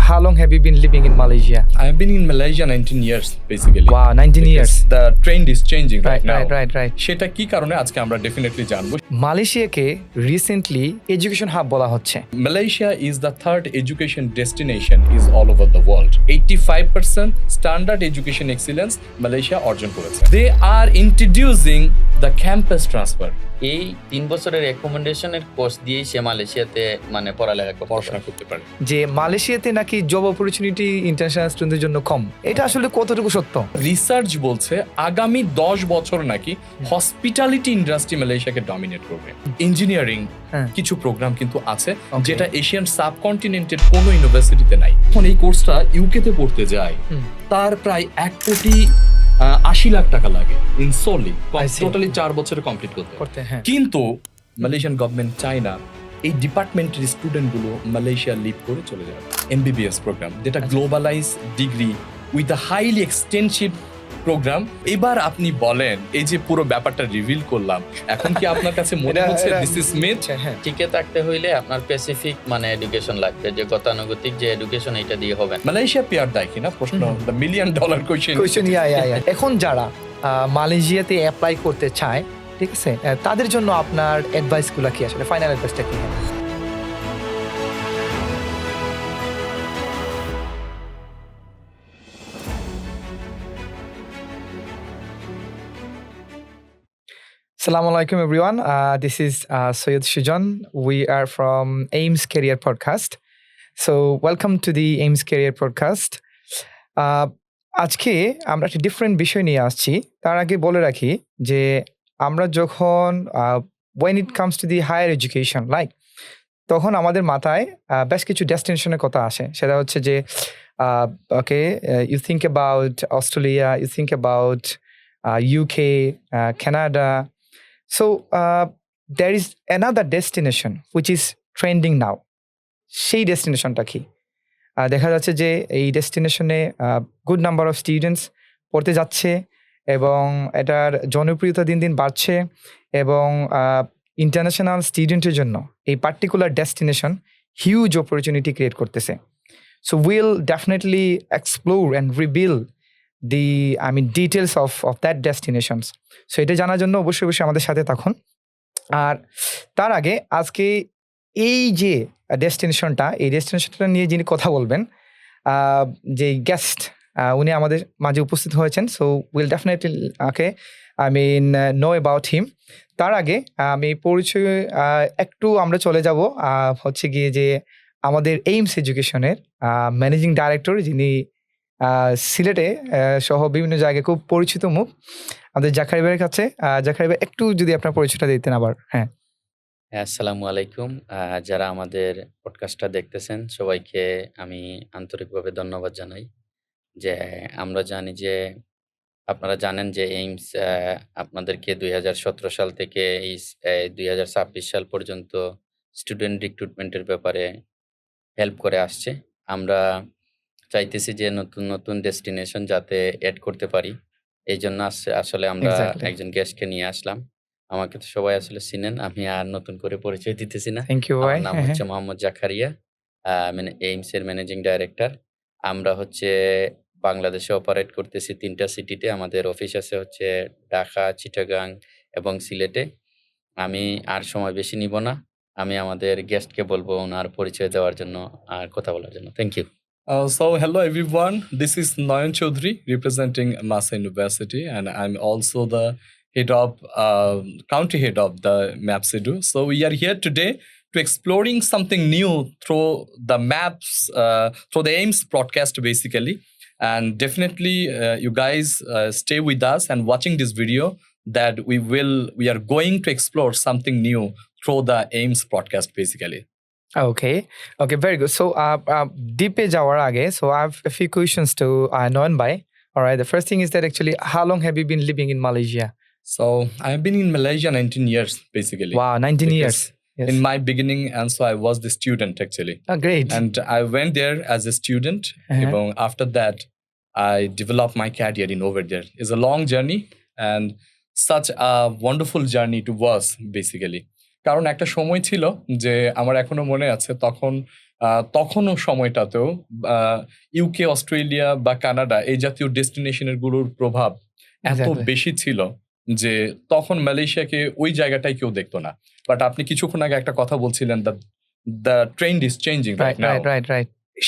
how long have you been living in Malaysia? I've been in Malaysia 19 years basically. Wow, 19 Because years. The trend is changing right now. Right. সেটা কি কারণে আজকে আমরা definitely জানবো। মালয়েশিয়াকে recently education hub বলা হচ্ছে। Malaysia is the third education destination is all over the world. 85% standard education excellence Malaysia অর্জন করেছে। They are introducing the campus transfer. এই 3 বছরের রেকমেন্ডেশনের কোর্স দিয়েই সে মালয়েশিয়াতে মানে পড়াশোনা করতে পারে। যে মালয়েশিয়াতে নাকি জব অপরচুনিটি ইন্টারন্যাশনাল স্টুডেন্টদের জন্য কম, এটা আসলে কতটুকু সত্য? রিসার্চ বলছে আগামী 10 বছর নাকি হসপিটালিটি ইন্ডাস্ট্রি মালয়েশিয়াকে ডমিনেট করবে। ইঞ্জিনিয়ারিং কিছু প্রোগ্রাম কিন্তু আছে যেটা এশিয়ান সাবকন্টিনেন্টের কোনো ইউনিভার্সিটিতে নাই। এখন এই কোর্সটা ইউকেতে পড়তে যায় তার প্রায় 1,80,00,000 টাকা লাগে ইন সোলি টোটালি 4 বছরে কমপ্লিট করতে। কিন্তু মালয়েশিয়ান গভর্নমেন্ট চায় না এই ডিপার্টমেন্টের স্টুডেন্ট গুলো মালয়েশিয়া লিভ করে চলে যাবে। এমবিবিএস প্রোগ্রাম যেটা globalise degree with a highly extensive programme. এবার আপনি বলেন এই যে পুরো ব্যাপারটা রিভিল করলাম, এখন কি আপনার কাছে মনে হচ্ছে দিস ইজ মিথ? টিকে থাকতে হইলে আপনার স্পেসিফিক মানে এডুকেশন লাগবে, যে গতানুগতিক যে এডুকেশন এটা দিয়ে হবে। মালয়েশিয়া পেয়ার দেয় কিনা প্রশ্ন, দ্য মিলিয়ন ডলার কোয়েশ্চেন। এখন যারা মালয়েশিয়াতে অ্যাপ্লাই করতে চায়, ঠিক আছে, তাদের জন্য আপনার অ্যাডভাইসগুলো কি, আসলে ফাইনাল অ্যাডভাইসটা কি? Assalamu alaikum everyone. This is Soyed Shujan. We are from AIMS Career Podcast. So welcome to the AIMS Career Podcast. আজকে আমরা একটা ডিফারেন্ট বিষয় নিয়ে আসছি। তার আগে বলে রাখি যে আমরা যখন when it comes to the higher education, like তখন আমাদের মাথায় বেশ কিছু ডেস্টিনেশনের কথা আসে। সেটা হচ্ছে যে you think about Australia, you think about UK, Canada. So there is another destination which is trending now. সেই ডেস্টিনেশনটা কি? দেখা যাচ্ছে যে এই ডেস্টিনেশনে গুড নাম্বার অফ স্টুডেন্টস পড়তে যাচ্ছে এবং এটার জনপ্রিয়তা দিন দিন বাড়ছে এবং ইন্টারন্যাশনাল স্টুডেন্টের জন্য এই particular destination huge opportunity create করতেছে। So will definitely explore and reveal details of that destinations. So এটা জানার জন্য অবশ্যই আমাদের সাথে থাকুন। আর তার আগে আজকে এই যে ডেস্টিনেশনটা, এই ডেস্টিনেশনটা নিয়ে যিনি কথা বলবেন, যে গেস্ট উনি আমাদের মাঝে উপস্থিত হয়েছেন। So will definitely know about him. তার আগে আমি পরিচয় একটু আমরা চলে যাব হচ্ছে গিয়ে যে আমাদের এইমস এডুকেশনের ম্যানেজিং ডাইরেক্টর, যিনি সিলেটে সহ বিভিন্ন জায়গায় খুব পরিচিত মুখ, আমাদের জাকারি ভাইয়ের কাছে। জাকারি ভাই, একটু যদি আপনার পরিচয়টা দিতেন আবার। আসসালামু আলাইকুম। যারা আমাদের পডকাস্টটা দেখতেছেন সবাইকে আমি আন্তরিকভাবে ধন্যবাদ জানাই। যে আমরা জানি যে আপনারা জানেন যে এইমস আপনাদেরকে 2017 সাল থেকে এই 2026 সাল পর্যন্ত স্টুডেন্ট রিক্রুটমেন্টের ব্যাপারে হেল্প করে আসছে। আমরা চাইতেছি যে নতুন ডেস্টিনেশন যাতে অ্যাড করতে পারি। এই জন্য আসলে আমরা একজন গেস্টকে নিয়ে আসলাম। আমাকে তো সবাই আসলে চিনেন, আমি আর নতুন করে পরিচয় দিতেছি না। আমার নাম হচ্ছে মোহাম্মদ জাকারিয়া, এইমস এর ম্যানেজিং ডাইরেক্টর। আমরা হচ্ছে বাংলাদেশে অপারেট করতেছি 3টা সিটিতে। আমাদের অফিস আছে হচ্ছে ঢাকা, চিটাগাং এবং সিলেটে। আমি আর সময় বেশি নিব না, আমি আমাদের গেস্টকে বলবো ওনার পরিচয় দেওয়ার জন্য আর কথা বলার জন্য। Thank you. So hello everyone, this is Nayan Chaudhary representing Masa University, and I'm also the country head of the MAPSEDU. So we are here today to exploring something new through the maps, through the AIMS broadcast basically. And definitely you guys stay with us and watching this video, that we are going to explore something new through the AIMS broadcast basically. Okay, very good. So deep যাওয়ার আগে, so I have a few questions to Noyan Bhai. All right, the first thing is that actually how long have you been living in Malaysia? So I've been in Malaysia 19 years basically. Wow, 19 years. Yes. In my beginning, and so I was the student actually. Oh, great. And I went there as a student. এবং after that I developed my career in over there. It's a long journey and such a wonderful journey to was basically. কারণ একটা সময় ছিল যে আমার এখনো মনে আছে, তখন তখনও সময়টাতেও ইউকে, অস্ট্রেলিয়া বা কানাডা এই জাতীয় ডেস্টিনেশনের গুলোর প্রভাব এত বেশি ছিল যে তখন মালয়েশিয়াকে ওই জায়গাটাই কেউ দেখতো না। বাট আপনি কিছুক্ষণ আগে একটা কথা বলছিলেন, the trend is changing right now.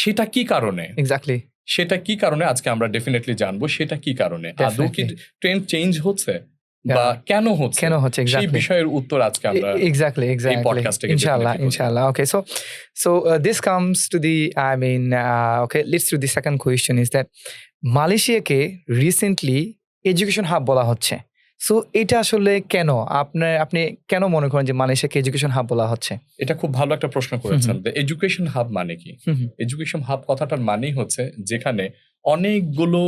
সেটা কি কারণে? এক্স্যাক্টলি, সেটা কি কারণে আজকে আমরা ডেফিনেটলি জানবো সেটা কি কারণে, আদৌ কি ট্রেন্ড চেঞ্জ হচ্ছে বা কেন হচ্ছে সেই বিষয়ের উত্তর আজকে আমরা exactly এই পডকাস্টে inshallah. Okay, so this comes to the, I mean, okay, let's do the second question is that মালয়েশিয়াকে রিসেন্টলি এডুকেশন হাব বলা হচ্ছে। সো এটা আসলে কেন আপনি কেন মনে করেন যে মালয়েশিয়াকে এডুকেশন হাব বলা হচ্ছে? এটা খুব ভালো একটা প্রশ্ন করেছেন। এডুকেশন হাব মানে কি? এডুকেশন হাব কথাটার মানেই হচ্ছে যেখানে অনেকগুলো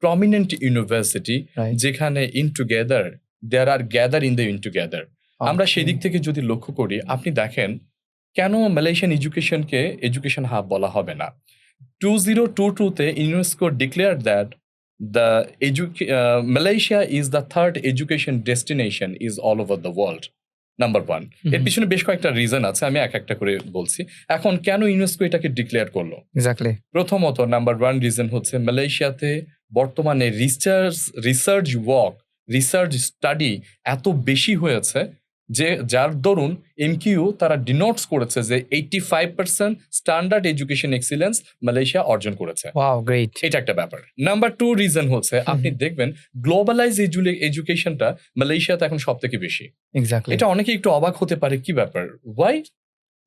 প্রমিনেন্ট ইউনিভার্সিটি যেখানে in together there are gather in the in together. আমরা সেই দিক থেকে যদি লক্ষ্য করি, আপনি দেখেন কেন মালয়েশিয়ান এডুকেশনকে এডুকেশন হাব বলা হবে না। 2022-তে UNESCO declared that Malaysia is the third education destination is all over the world. Number 1। এর পিছনে বেশ কয়েকটা রিজন আছে, আমি এক একটা করে বলছি। এখন কেন ইউনেস্কো এটাকে ডিক্লেয়ার করলো? এক্স্যাক্টলি, প্রথমত নাম্বার 1 রিজন হচ্ছে মালয়েশিয়াতে বর্তমানে রিসার্চ স্টাডি এত বেশি হয়েছে যে যার দরুন এমকিউ তারা ডিনোটস করেছে যে 85% স্ট্যান্ডার্ড এডুকেশন এক্সিলেন্স মালয়েশিয়া অর্জন করেছে। Wow, great. এটা একটা ব্যাপার। নাম্বার 2 রিজন হচ্ছে আপনি দেখবেন গ্লোবালাইজ এডুকেশনটা মালয়েশিয়াতে এখন সবথেকে বেশি। এক্স্যাক্টলি, এটা অনেকে একটু অবাক হতে পারে, কি ব্যাপার, why?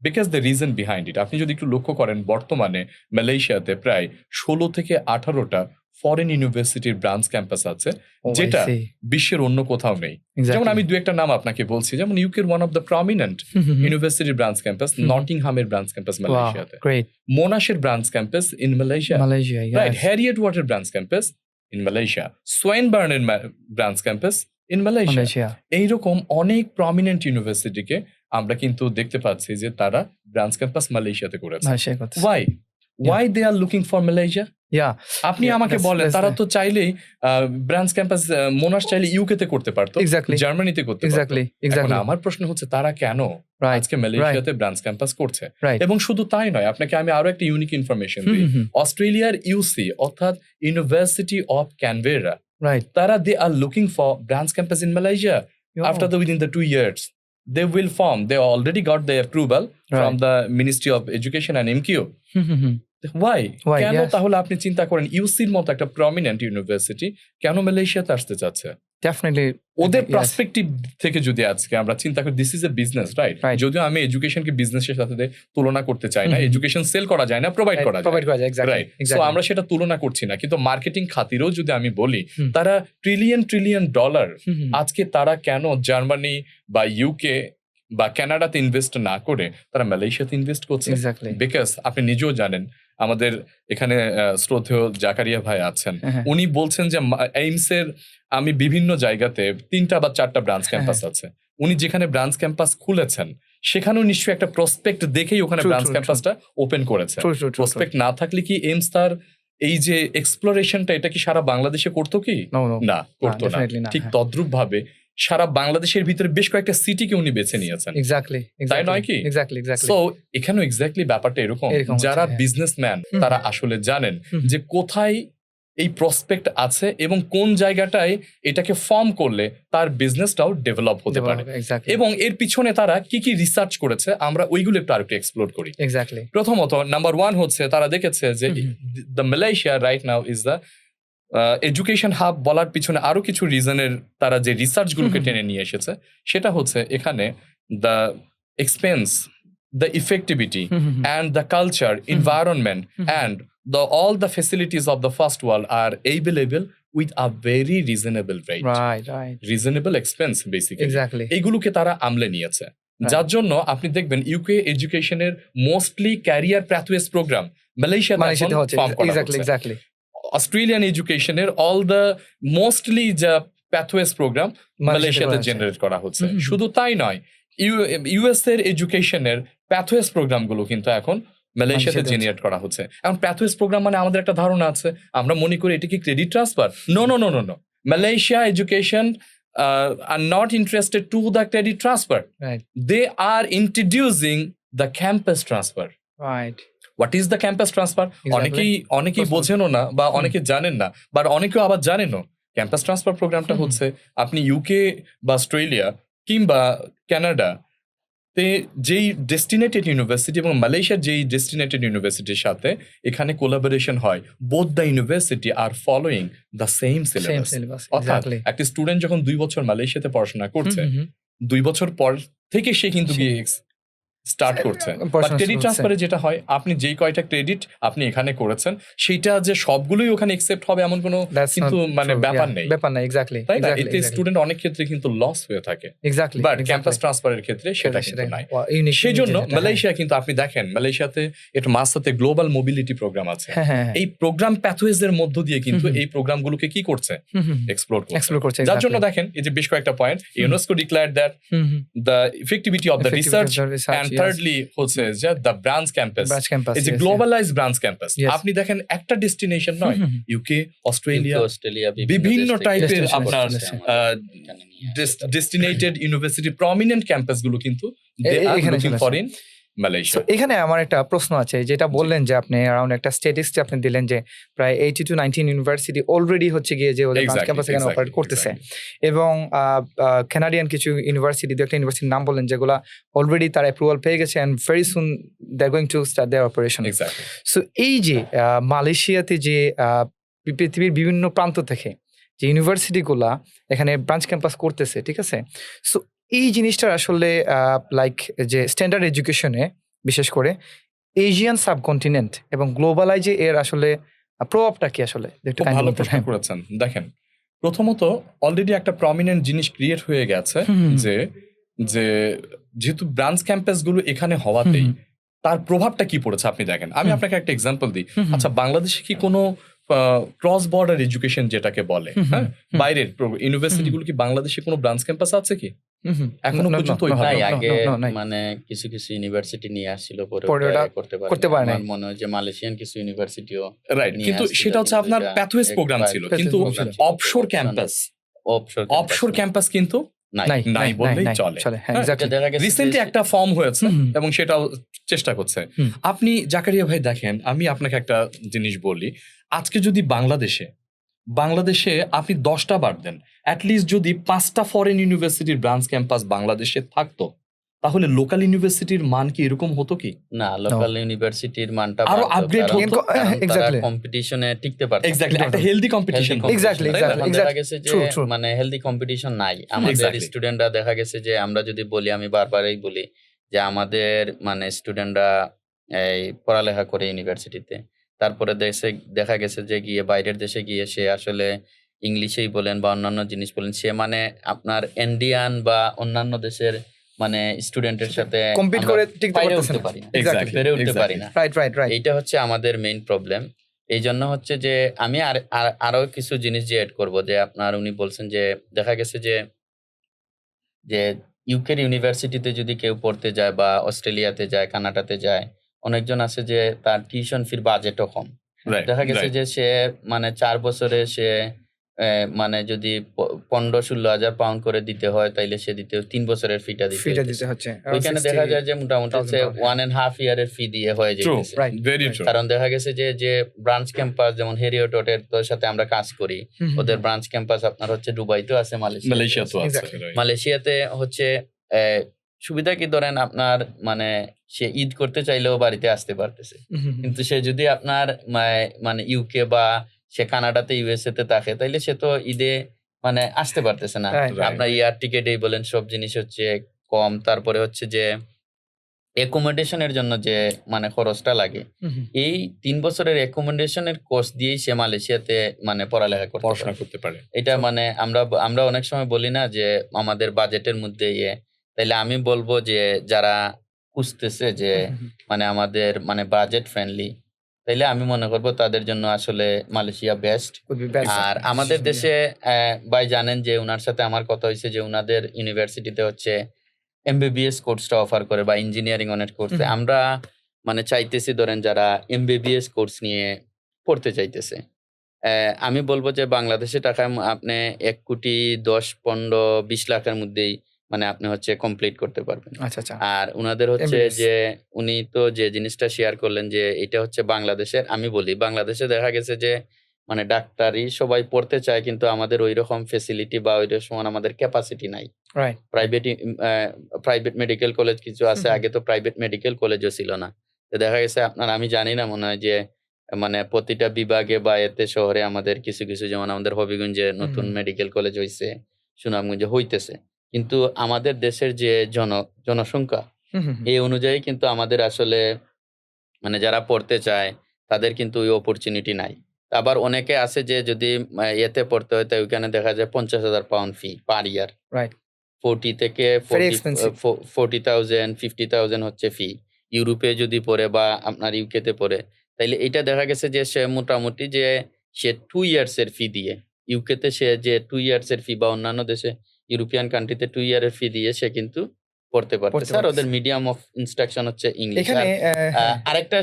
Because the reason behind it. আপনি যদি একটু লক্ষ্য করেন, বর্তমানে মালয়েশিয়াতে প্রায় 16 থেকে 18টা ফরেন ইউনিভার্সিটির ব্রাঞ্চ ক্যাম্পাস আছে, যেটা বিশ্বের অন্য কোথাও নেই। যেমন আমি দু একটা নাম আপনাকে বলছি, যেমন ইউকের ওয়ান অফ দ্য প্রমিনেন্ট ইউনিভার্সিটির ব্রাঞ্চ ক্যাম্পাস নটিংহামের ব্রাঞ্চ ক্যাম্পাস মালয়েশিয়াতে, মোনাশের branch campus in Malaysia, right, Heriot ওয়াটের ব্রাঞ্চ ক্যাম্পাস ইন মালয়েশিয়া, সোয়েনবার্নের ব্রাঞ্চ ক্যাম্পাস ইন মালয়েশিয়া। এইরকম অনেক প্রমিনেন্ট ইউনিভার্সিটিকে আমরা কিন্তু দেখতে পাচ্ছি যে তারা ব্রাঞ্চ ক্যাম্পাস মালয়েশিয়াতে করেছে। Why they are looking for Malaysia? আপনি আমাকে বলেন, তারা তো চাইলেই ব্রাঞ্চ ক্যাম্পাস মোনাশ চাইলে ইউকে তে করতে পারতো, জার্মানিতে করতে পারতো। এখন আমার প্রশ্ন হচ্ছে তারা কেন আজকে মালয়েশিয়াতে ব্রাঞ্চ ক্যাম্পাস করছে? এবং শুধু তাই নয়, আপনাকে আমি আরো একটা ইউনিক ইনফরমেশন দিই। অস্ট্রেলিয়ার ইউসি অর্থাৎ ইউনিভার্সিটি অফ ক্যানবেরা, তারা they are looking for branch campus in Malaysia after within the 2 years. They will form. They already got the approval from the Ministry of Education and MQ. Why? কেন? তাহলে আপনি চিন্তা করেন, ইউসির মতো একটা prominent university কেন মালয়েশিয়াতে আসতে চাচ্ছে? ডেফিনেটলি ওদের পার্সপেক্টিভ থেকে যদি আজকে আমরা চিন্তা করি, this is a business, right? যদিও আমি এডুকেশনকে বিজনেসের সাথে তুলনা করতে চাই না, এডুকেশন সেল করা যায় না, প্রোভাইড করা যায়, রাইট? সো আমরা সেটা তুলনা করছি না, কিন্তু মার্কেটিং খাতিরেও যদি আমি বলি, তারা ট্রিলিয়ন ডলার আজকে তারা কেন জার্মানি বা ইউকে বা কানাডাতে ইনভেস্ট না করে তারা মালয়েশিয়াতে ইনভেস্ট করছে? বিকজ আপনি নিজেও জানেন, আমাদের এখানে শ্রদ্ধেয় জাকারিয়া ভাই আছেন, উনি বলছেন যে এইমসের আমি বিভিন্ন জায়গাতে 3টা বা 4টা ব্রাঞ্চ ক্যাম্পাস আছে। উনি যেখানে ব্রাঞ্চ ক্যাম্পাস খুলেছেন সেখানেও নিশ্চয়ই একটা প্রসপেক্ট দেখেই ওখানে ব্রাঞ্চ ক্যাম্পাসটা ওপেন করেছে। প্রসপেক্ট না থাকলে কি এইমস তার এই যে এক্সপ্লোরেশনটা এটা কি সারা বাংলাদেশে করতো কি? না, করতো না। ঠিক তদ্রুপ ভাবে সারা বাংলাদেশের ভিতরে বেশ কয়েকটা সিটিকে উনি বেছে নিয়েছেন, তাই নয় কি? সো এখানেও এক্স্যাক্টলি ব্যাপারটা এরকম, যারা বিজনেসম্যান তারা আসলে জানেন যে কোথায় এই প্রসপেক্ট আছে এবং কোন জায়গাটায় এটাকে ফর্ম করলে তার বিজনেসটাও ডেভেলপ হতে পারে, এবং এর পিছনে তারা কি কি রিসার্চ করেছে আমরা ওইগুলো একটু আরেকটু এক্সপ্লোর করি। প্রথমত নাম্বার 1 হচ্ছে তারা দেখেছে যে the Malaysia right now is the education hub বলার পিছনে আরো কিছু রিজনের তারা যে রিসার্চ গুলোকে টেনে নিয়ে এসেছে, সেটা হচ্ছে এখানে the expense, the effectivity and the culture, environment and all the facilities of the first world are available with a very reasonable rate, reasonable expense basically. এইগুলোকে তারা আমলে নিয়েছে, যার জন্য আপনি দেখবেন ইউকে এডুকেশনের মোস্টলি ক্যারিয়ার প্যাথওয়েজ প্রোগ্রাম মালয়েশিয়াতে ফর্ম করা হচ্ছে। অস্ট্রেলিয়ান এডুকেশনের অল দ্য মোস্টলি যা প্যাথওয়েজ প্রোগ্রাম মালয়েশিয়াতে জেনারেট করা হচ্ছে। শুধু তাই নয়, ইউএস এর এডুকেশনের প্যাথওয়েজ প্রোগ্রামগুলো কিন্তু এখন মালয়েশিয়াতে জেনারেট করা হচ্ছে। এখন প্যাথওয়েজ প্রোগ্রাম মানে আমাদের একটা ধারণা আছে, আমরা মনে করি এটা কি credit transfer? No, Malaysia education are not interested to the credit transfer. They are introducing the campus transfer. What is the campus transfer. অনেকেই বোঝেনও না বা অনেকে জানেন না, বাট অনেকেও আবার জানেনও। ক্যাম্পাস ট্রান্সফার প্রোগ্রামটা হচ্ছে আপনি ইউকে বা অস্ট্রেলিয়া কিংবা কানাডা তে যেই ডেস্টিনেটেড ইউনিভার্সিটি এবং মালয়েশিয়ার যেই ডেস্টিনেটেড ইউনিভার্সিটির সাথে এখানে কোলাবোরেশন হয়, both the university are following the same syllabus. অর্থাৎ একটা স্টুডেন্ট যখন 2 বছর মালয়েশিয়াতে পড়াশোনা করছে, 2 বছর পর থেকে সে কিন্তু গিয়ে স্টার্ট করছে। বাট ক্রেডিট ট্রান্সফারে যেটা হয়, আপনি যেই কয়টা ক্রেডিট আপনি এখানে করেছেন সেইটা যে সবগুলোই ওখানে একসেপ্ট হবে এমন কোনো কিন্তু মানে ব্যাপার নেই। তাই না? এতে স্টুডেন্ট অনেক ক্ষেত্রে কিন্তু লস হয়ে থাকে। বাট ক্যাম্পাস ট্রান্সফারের ক্ষেত্রে সেটা কিন্তু নাই। সেই জন্য মালয়েশিয়া কিন্তু আপনি দেখেন, মালয়েশিয়াতে একটা মাসাতে গ্লোবাল মোবিলিটি প্রোগ্রাম আছে। এই প্রোগ্রাম প্যাথওয়েজ এর মধ্য দিয়ে কিন্তু এই প্রোগ্রামগুলোকে কি করছে, এক্সপ্লোর করছে। যার জন্য দেখেন এই যে বেশ কয়েকটা point, UNESCO declared that the effectivity of the research and thirdly হচ্ছে যে the branch campus is a globalized branch campus. আপনি দেখেন একটা ডেস্টিনেশন নয়, ইউকে, অস্ট্রেলিয়া, বিভিন্ন টাইপের আপনার ডেস্টিনেটেড ইউনিভার্সিটি প্রমিনেন্ট ক্যাম্পাস গুলো কিন্তু ফরেন মালয়েশিয়া। এখানে আমার একটা প্রশ্ন আছে, যেটা বললেন যে আপনি অ্যারাউন্ড একটা স্ট্যাটিস্টিক্স আপনি দিলেন যে প্রায় 80 to 90 ইউনিভার্সিটি অলরেডি হচ্ছে গিয়ে যে ওদের ব্রাঞ্চ ক্যাম্পাস এখানে অপারেট করতেছে, এবং কানাডিয়ান কিছু ইউনিভার্সিটি, একটা ইউনিভার্সিটির নাম বললেন যেগুলো অলরেডি তার অ্যাপ্রুভাল পেয়ে গেছে and very soon they are going to start their operation. So এই যে মালয়েশিয়াতে যে পৃথিবীর বিভিন্ন প্রান্ত থেকে যে ইউনিভার্সিটিগুলা এখানে ব্রাঞ্চ ক্যাম্পাস করতেছে, ঠিক আছে, সো এই জিনিসটার আসলে লাইক যে স্ট্যান্ডার্ড এডুকেশনে বিশেষ করে এশিয়ান সাবকন্টিনেন্ট এবং গ্লোবালাইজে এর আসলে প্রভাবটা কি আসলে? একটু ভালো প্রশ্ন করেছেন। দেখেন, প্রথমত অলরেডি একটা প্রমিনেন্ট জিনিস ক্রিয়েট হয়ে গেছে যে যেহেতু ব্রাঞ্চ ক্যাম্পাস গুলো এখানে হওয়াতেই তার প্রভাবটা কি পড়েছে আপনি দেখেন। আমি আপনাকে একটা এক্সাম্পল দিই। আচ্ছা, বাংলাদেশে কি কোনো ক্রস বর্ডার এডুকেশন যেটাকে বলে, হ্যাঁ, বাইরের ইউনিভার্সিটিগুলো কি বাংলাদেশে কোনো ব্রাঞ্চ ক্যাম্পাস আছে কি? এখনো পর্যন্ত মানে কিছু ইউনিভার্সিটি নিয়ে আসছিল, করতে পারে না। মনে হয় যে মালয়েশিয়ান কিছু ইউনিভার্সিটিও রাইট, কিন্তু সেটা হচ্ছে আপনার প্যাথওয়েজ প্রোগ্রাম ছিল, কিন্তু অফশোর ক্যাম্পাস কিন্তু নাই বললেই চলে। রিসেন্টলি একটা ফর্ম হয়েছে এবং সেটাও চেষ্টা করছে। আপনি জাকারিয়া ভাই দেখেন, আমি আপনাকে একটা জিনিস বলি, আজকে যদি বাংলাদেশে আপনি 10টা বাদ দেন, অ্যাটলিস্ট যদি 5টা ফরেন ইউনিভার্সিটির ব্রাঞ্চ ক্যাম্পাস বাংলাদেশে থাকতো, তাহলে লোকাল ইউনিভার্সিটির মান কি এরকম হতো কি? না, লোকাল ইউনিভার্সিটির মানটা আরো আপগ্রেড হতো, এক্স্যাক্টলি কম্পিটিশনে টিকতে পারতো, এক্স্যাক্টলি একটা হেলদি কম্পিটিশন, এক্স্যাক্টলি দেখা গেছে যে মানে হেলদি কম্পিটিশন নাই। আমাদের স্টুডেন্টরা দেখা গেছে যে, আমরা যদি বলি, আমি বারবারই বলি যে আমাদের মানে স্টুডেন্টরা এই পড়ালেখা করে ইউনিভার্সিটিতে, তারপরে দেখা গেছে যে গিয়ে বাইরের দেশে গিয়ে সে আসলে ইংলিশেই বলেন বা অন্যান্য জিনিস বলেন, সে মানে আপনার ইন্ডিয়ান বা অন্যান্য দেশের মানে স্টুডেন্টের সাথে কম্পিট করে টিকতে পারি না। এইটা হচ্ছে আমাদের মেইন প্রবলেম। এই জন্য হচ্ছে যে আমি আরো কিছু জিনিস যে এড করবো, যে আপনার উনি বলছেন যে দেখা গেছে যে ইউকের ইউনিভার্সিটিতে যদি কেউ পড়তে যায় বা অস্ট্রেলিয়াতে যায়, কানাডাতে যায়, অনেকজন আছে যে তার টিউশন ফির বাজেটও কম। দেখা গেছে যে সে মানে 4 বছরে সে মানে যদি 15-16 হাজার পাউন্ড করে দিতে হয়, তাইলে সে 3 বছরের ফিটা দিতে হচ্ছে। ওইখানে দেখা যায় যে মোটামুটি 1.5 ইয়ারের ফি দিয়ে হয়ে যাচ্ছে। কারণ দেখা গেছে যে ব্রাঞ্চ ক্যাম্পাস যেমন হেরিওটের সাথে আমরা কাজ করি, ওদের ব্রাঞ্চ ক্যাম্পাস আপনার হচ্ছে দুবাইতেও আছে, মালয়েশিয়াতে হচ্ছে। সুবিধা কি, ধরেন আপনার মানে সে ঈদ করতে চাইলেও বাড়িতে আসতে পারতেছে, কিন্তু সে যদি আপনার মানে ইউকে বা সে কানাডাতে ইউএসএ তে থাকে, তাইলে সে তো ঈদে মানে আসতে পারতেছে না। আপনার এয়ার টিকেটেই বলেন, সব জিনিস হচ্ছে কম। তারপরে হচ্ছে যে অ্যাকোমোডেশনের জন্য যে মানে খরচটা লাগে, এই 3 বছরের অ্যাকোমোডেশনের কোর্স দিয়েই সে মালয়েশিয়াতে মানে পড়ালেখা করতে পারে। এটা মানে আমরা অনেক সময় বলি না যে আমাদের বাজেটের মধ্যে তাইলে আমি বলবো যে যারা খুঁজতেছে যে মানে আমাদের মানে বাজেট ফ্রেন্ডলি, তাইলে আমি মনে করবো তাদের জন্য আসলে মালয়েশিয়া বেস্ট। আর আমাদের দেশে ভাই জানেন যে উনার সাথে আমার কথা হয়েছে যে উনাদের ইউনিভার্সিটিতে হচ্ছে এমবিবিএস কোর্সটা অফার করে বা ইঞ্জিনিয়ারিং অনেক কোর্সে। আমরা মানে চাইতেছি, ধরেন যারা এমবিবিএস কোর্স নিয়ে পড়তে চাইতেছে, আমি বলবো যে বাংলাদেশে টাকায় আপনি 1 কোটি 10, 15, 20 লাখের মধ্যেই মানে আপনি হচ্ছে কমপ্লিট করতে পারবেন। আচ্ছা আচ্ছা। আর উনাদের হচ্ছে MBBS যে উনি তো যে জিনিসটা শেয়ার করলেন যে এটা হচ্ছে বাংলাদেশের, আমি বলি বাংলাদেশে দেখা গেছে যে মানে ডাক্তারি সবাই পড়তে চায়, কিন্তু আমাদের ওইরকম ফেসিলিটি বা ওইরকম আমাদের ক্যাপাসিটি নাই। রাইট। প্রাইভেট মেডিকেল কলেজ কিছু আছে, আগে তো প্রাইভেট মেডিকেল কলেজও ছিল না। তো দেখা গেছে আপনার, আমি জানি না, মনে হয় যে মানে প্রতিটা বিভাগে বা এতে শহরে আমাদের কিছু কিছু, যেমন আমাদের হবিগঞ্জে নতুন মেডিকেল কলেজ হইছে, সুনামগঞ্জে হইতেছে, কিন্তু আমাদের দেশের যে জনসংখ্যা এই অনুযায়ী কিন্তু আমাদের আসলে মানে যারা পড়তে চায় তাদের কিন্তু ওই অপরচুনিটি নাই। আবার অনেকে আছে যে যদি ইয়েতে পড়তে হয়, তাই ওইখানে দেখা যায় 50,000 পাউন্ড ফি পার ইয়ার। রাইট। 40 থেকে Very expensive. 40,000 50,000 হচ্ছে ফি। ইউরোপে যদি পড়ে বা আপনার ইউকেতে পড়ে, তাইলে এটা দেখা গেছে যে সে মোটামুটি যে সে 2 ইয়ার্স এর ফি দিয়ে, ইউকেতে সে যে 2 ইয়ার্স এর ফি, বা অন্যান্য দেশে ইউরোপিয়ান কান্ট্রিতে 2 ইয়ারের ফি দিয়ে সে কিন্তু পড়তে পারতেছে। আর ওদের মিডিয়াম অফ ইনস্ট্রাকশন হচ্ছে ইংলিশ। এখানে আরেকটা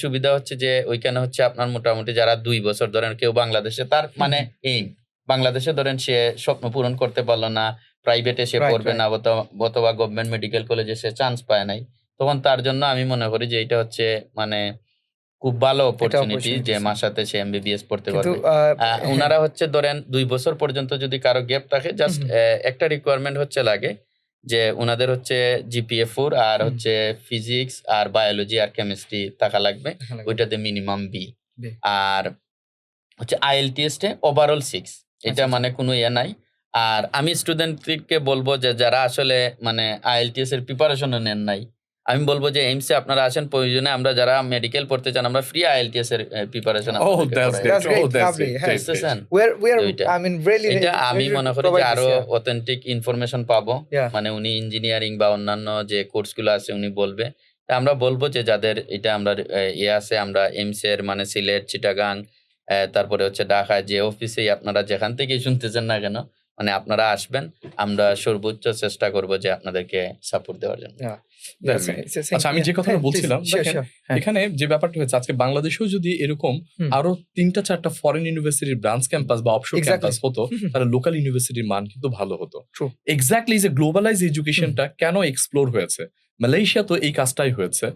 সুবিধা হচ্ছে যে ওইখানে হচ্ছে আপনার মোটামুটি যারা 2 বছর ধরেন কেউ বাংলাদেশে, তার মানে এইম বাংলাদেশে ধরেন সে স্বপ্ন পূরণ করতে পারলো না, প্রাইভেটে সে পড়বে না, অথবা গভর্নমেন্ট মেডিকেল কলেজে সে চান্স পায় নাই, তখন তার জন্য আমি মনে করি যে এটা হচ্ছে মানে খুব ভালো অপরচুনিটি যে মাসাতে সে এমবিবিএস পড়তে পারবে। ওনারা হচ্ছে ধরেন 2 বছর পর্যন্ত যদি কারো গ্যাপ থাকে, জাস্ট একটা রিকোয়ারমেন্ট হচ্ছে লাগে যে ওনাদের হচ্ছে জিপিএ 4 আর হচ্ছে ফিজিক্স আর বায়োলজি আর কেমিস্ট্রি থাকা লাগবে, ওইটাতে মিনিমাম বি। আর হচ্ছে আইএলটিএস-এ ওভারঅল 6, এটা মানে কোনো ইয়ে নাই। আর আমি স্টুডেন্টকে বলবো যে যারা আসলে মানে আইএলটিএস এর প্রিপারেশনও নেন নাই, আমি বলবো যে এইমসে আপনারা আসেন, প্রয়োজনে আমরা যারা মেডিকেল পড়তে চান আমরা ফ্রি আইএলটিএস এর প্রিপারেশন আমি মনে করি যে আরো অথেন্টিক ইনফরমেশন পাবো। মানে উনি ইঞ্জিনিয়ারিং বা অন্যান্য যে কোর্সগুলো আছে উনি বলবে, আমরা বলবো যে যাদের এটা আমরা ইয়ে আছে, আমরা এইমস এর মানে সিলেট, চিটাগাং, তারপরে হচ্ছে ঢাকা, যে অফিসেই আপনারা যেখান থেকেই শুনতেছেন না কেন, মানে আপনারা আসবেন, আমরা সর্বোচ্চ চেষ্টা করব যে আপনাদেরকে সাপোর্ট দেওয়ার জন্য। আচ্ছা, আমি যে কথাটা বলছিলাম, দেখেন এখানে যে ব্যাপারটা হয়েছে, আজকে বাংলাদেশেও যদি এরকম আরো 3-4টা ফরেন ইউনিভার্সিটির ব্রাঞ্চ ক্যাম্পাস বা অফশোর ক্যাম্পাস হতো, তাহলে লোকাল ইউনিভার্সিটির মান কিন্তু ভালো হতো। এক্স্যাক্টলি যে গ্লোবালাইজ এডুকেশনটা কেন এক্সপ্লোর হয়েছে, মালয়েশিয়া তো এই কাজটাই হয়েছে।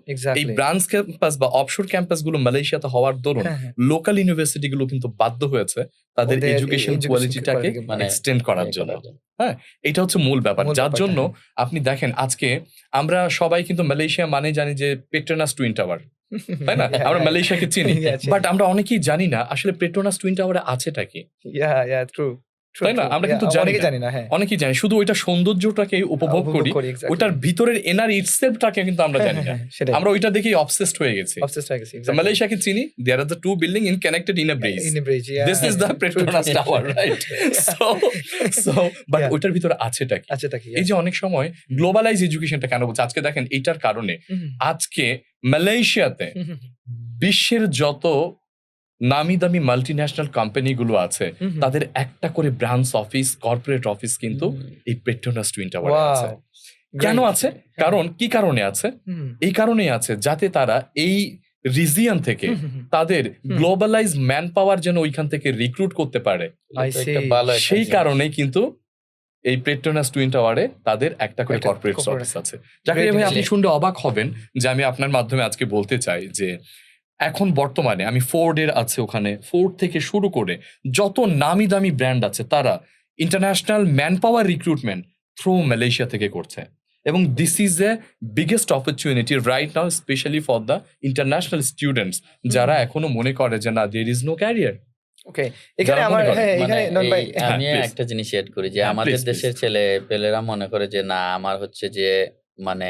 এই ব্রাঞ্চ ক্যাম্পাস বা অফশোর ক্যাম্পাস গুলো মালয়েশিয়াতে হওয়ার দরুন লোকাল ইউনিভার্সিটি গুলো কিন্তু বাধ্য হয়েছে তাদের এডুকেশন কোয়ালিটিটাকে মানে এক্সটেন্ড করার জন্য। হ্যাঁ, এটা হচ্ছে মূল ব্যাপার, যার জন্য আপনি দেখেন আজকে আমরা সবাই কিন্তু মালয়েশিয়া মানে জানি যে পেট্রোনাস টুইন টাওয়ার, তাই না? আমরা মালয়েশিয়াকে চিনি, বাট আমরা অনেকেই জানি না আসলে পেট্রোনাস টুইন টাওয়ারে আছেটা কি, তাই না? আমরা কিন্তু জানি না, অনেকেই জানি, শুধু ওইটা সৌন্দর্যটাকে উপভোগ করি, ওইটার ভিতরের এনার ইটসেলফটাকে কিন্তু আমরা জানি না। আমরা ওইটা দেখেই অবসেসড হয়ে গেছি। মালয়েশিয়াকে চিনি, there are the 2 building in connected in a bridge, this is the Petronas tower, right? So but ওইটার ভিতরে আছেটা কি? এই যে অনেক সময় গ্লোবালাইজ এডুকেশনটা কেন বলছে, আজকে দেখেন এইটার কারণে আজকে মালয়েশিয়াতে বিশ্বের যত নামি দামি মাল্টি ন্যাশনাল কোম্পানি গুলো আছে, তাদের একটা করে ব্রাঞ্চ অফিস, কর্পোরেট অফিস কিন্তু এই পেট্রোনাস টুইন টাওয়ারে আছে। কেন আছে? কারণ কি কারণে আছে? এই কারণেই আছে যাতে তারা এই রিজিয়ন থেকে তাদের গ্লোবালাইজ ম্যান পাওয়ার যেন ওইখান থেকে রিক্রুট করতে পারে। সেই কারণে কিন্তু এই পেট্রোনাস টুইন টাওয়ারে তাদের একটা করে কর্পোরেট অফিস আছে। যাকে ভাই আপনি শুনলে অবাক হবেন যে আমি আপনার মাধ্যমে আজকে বলতে চাই যে এখন বর্তমানে আমি ফোর্ডের আছে ওখানে, ফোর্ড থেকে শুরু করে যত নামি দামি ব্র্যান্ড আছে তারা international man power recruitment through Malaysia থেকে করছে। এবং this is a biggest opportunity right now, specially for the international students যারা এখনো মনে করে যে না, দেয়ার ইজ নো ক্যারিয়ার। ওকে, এখানে আমার আমি একটা জিনিস এড করি যে আমাদের দেশের ছেলে পেলেরা মনে করে যে না, আমার হচ্ছে যে মানে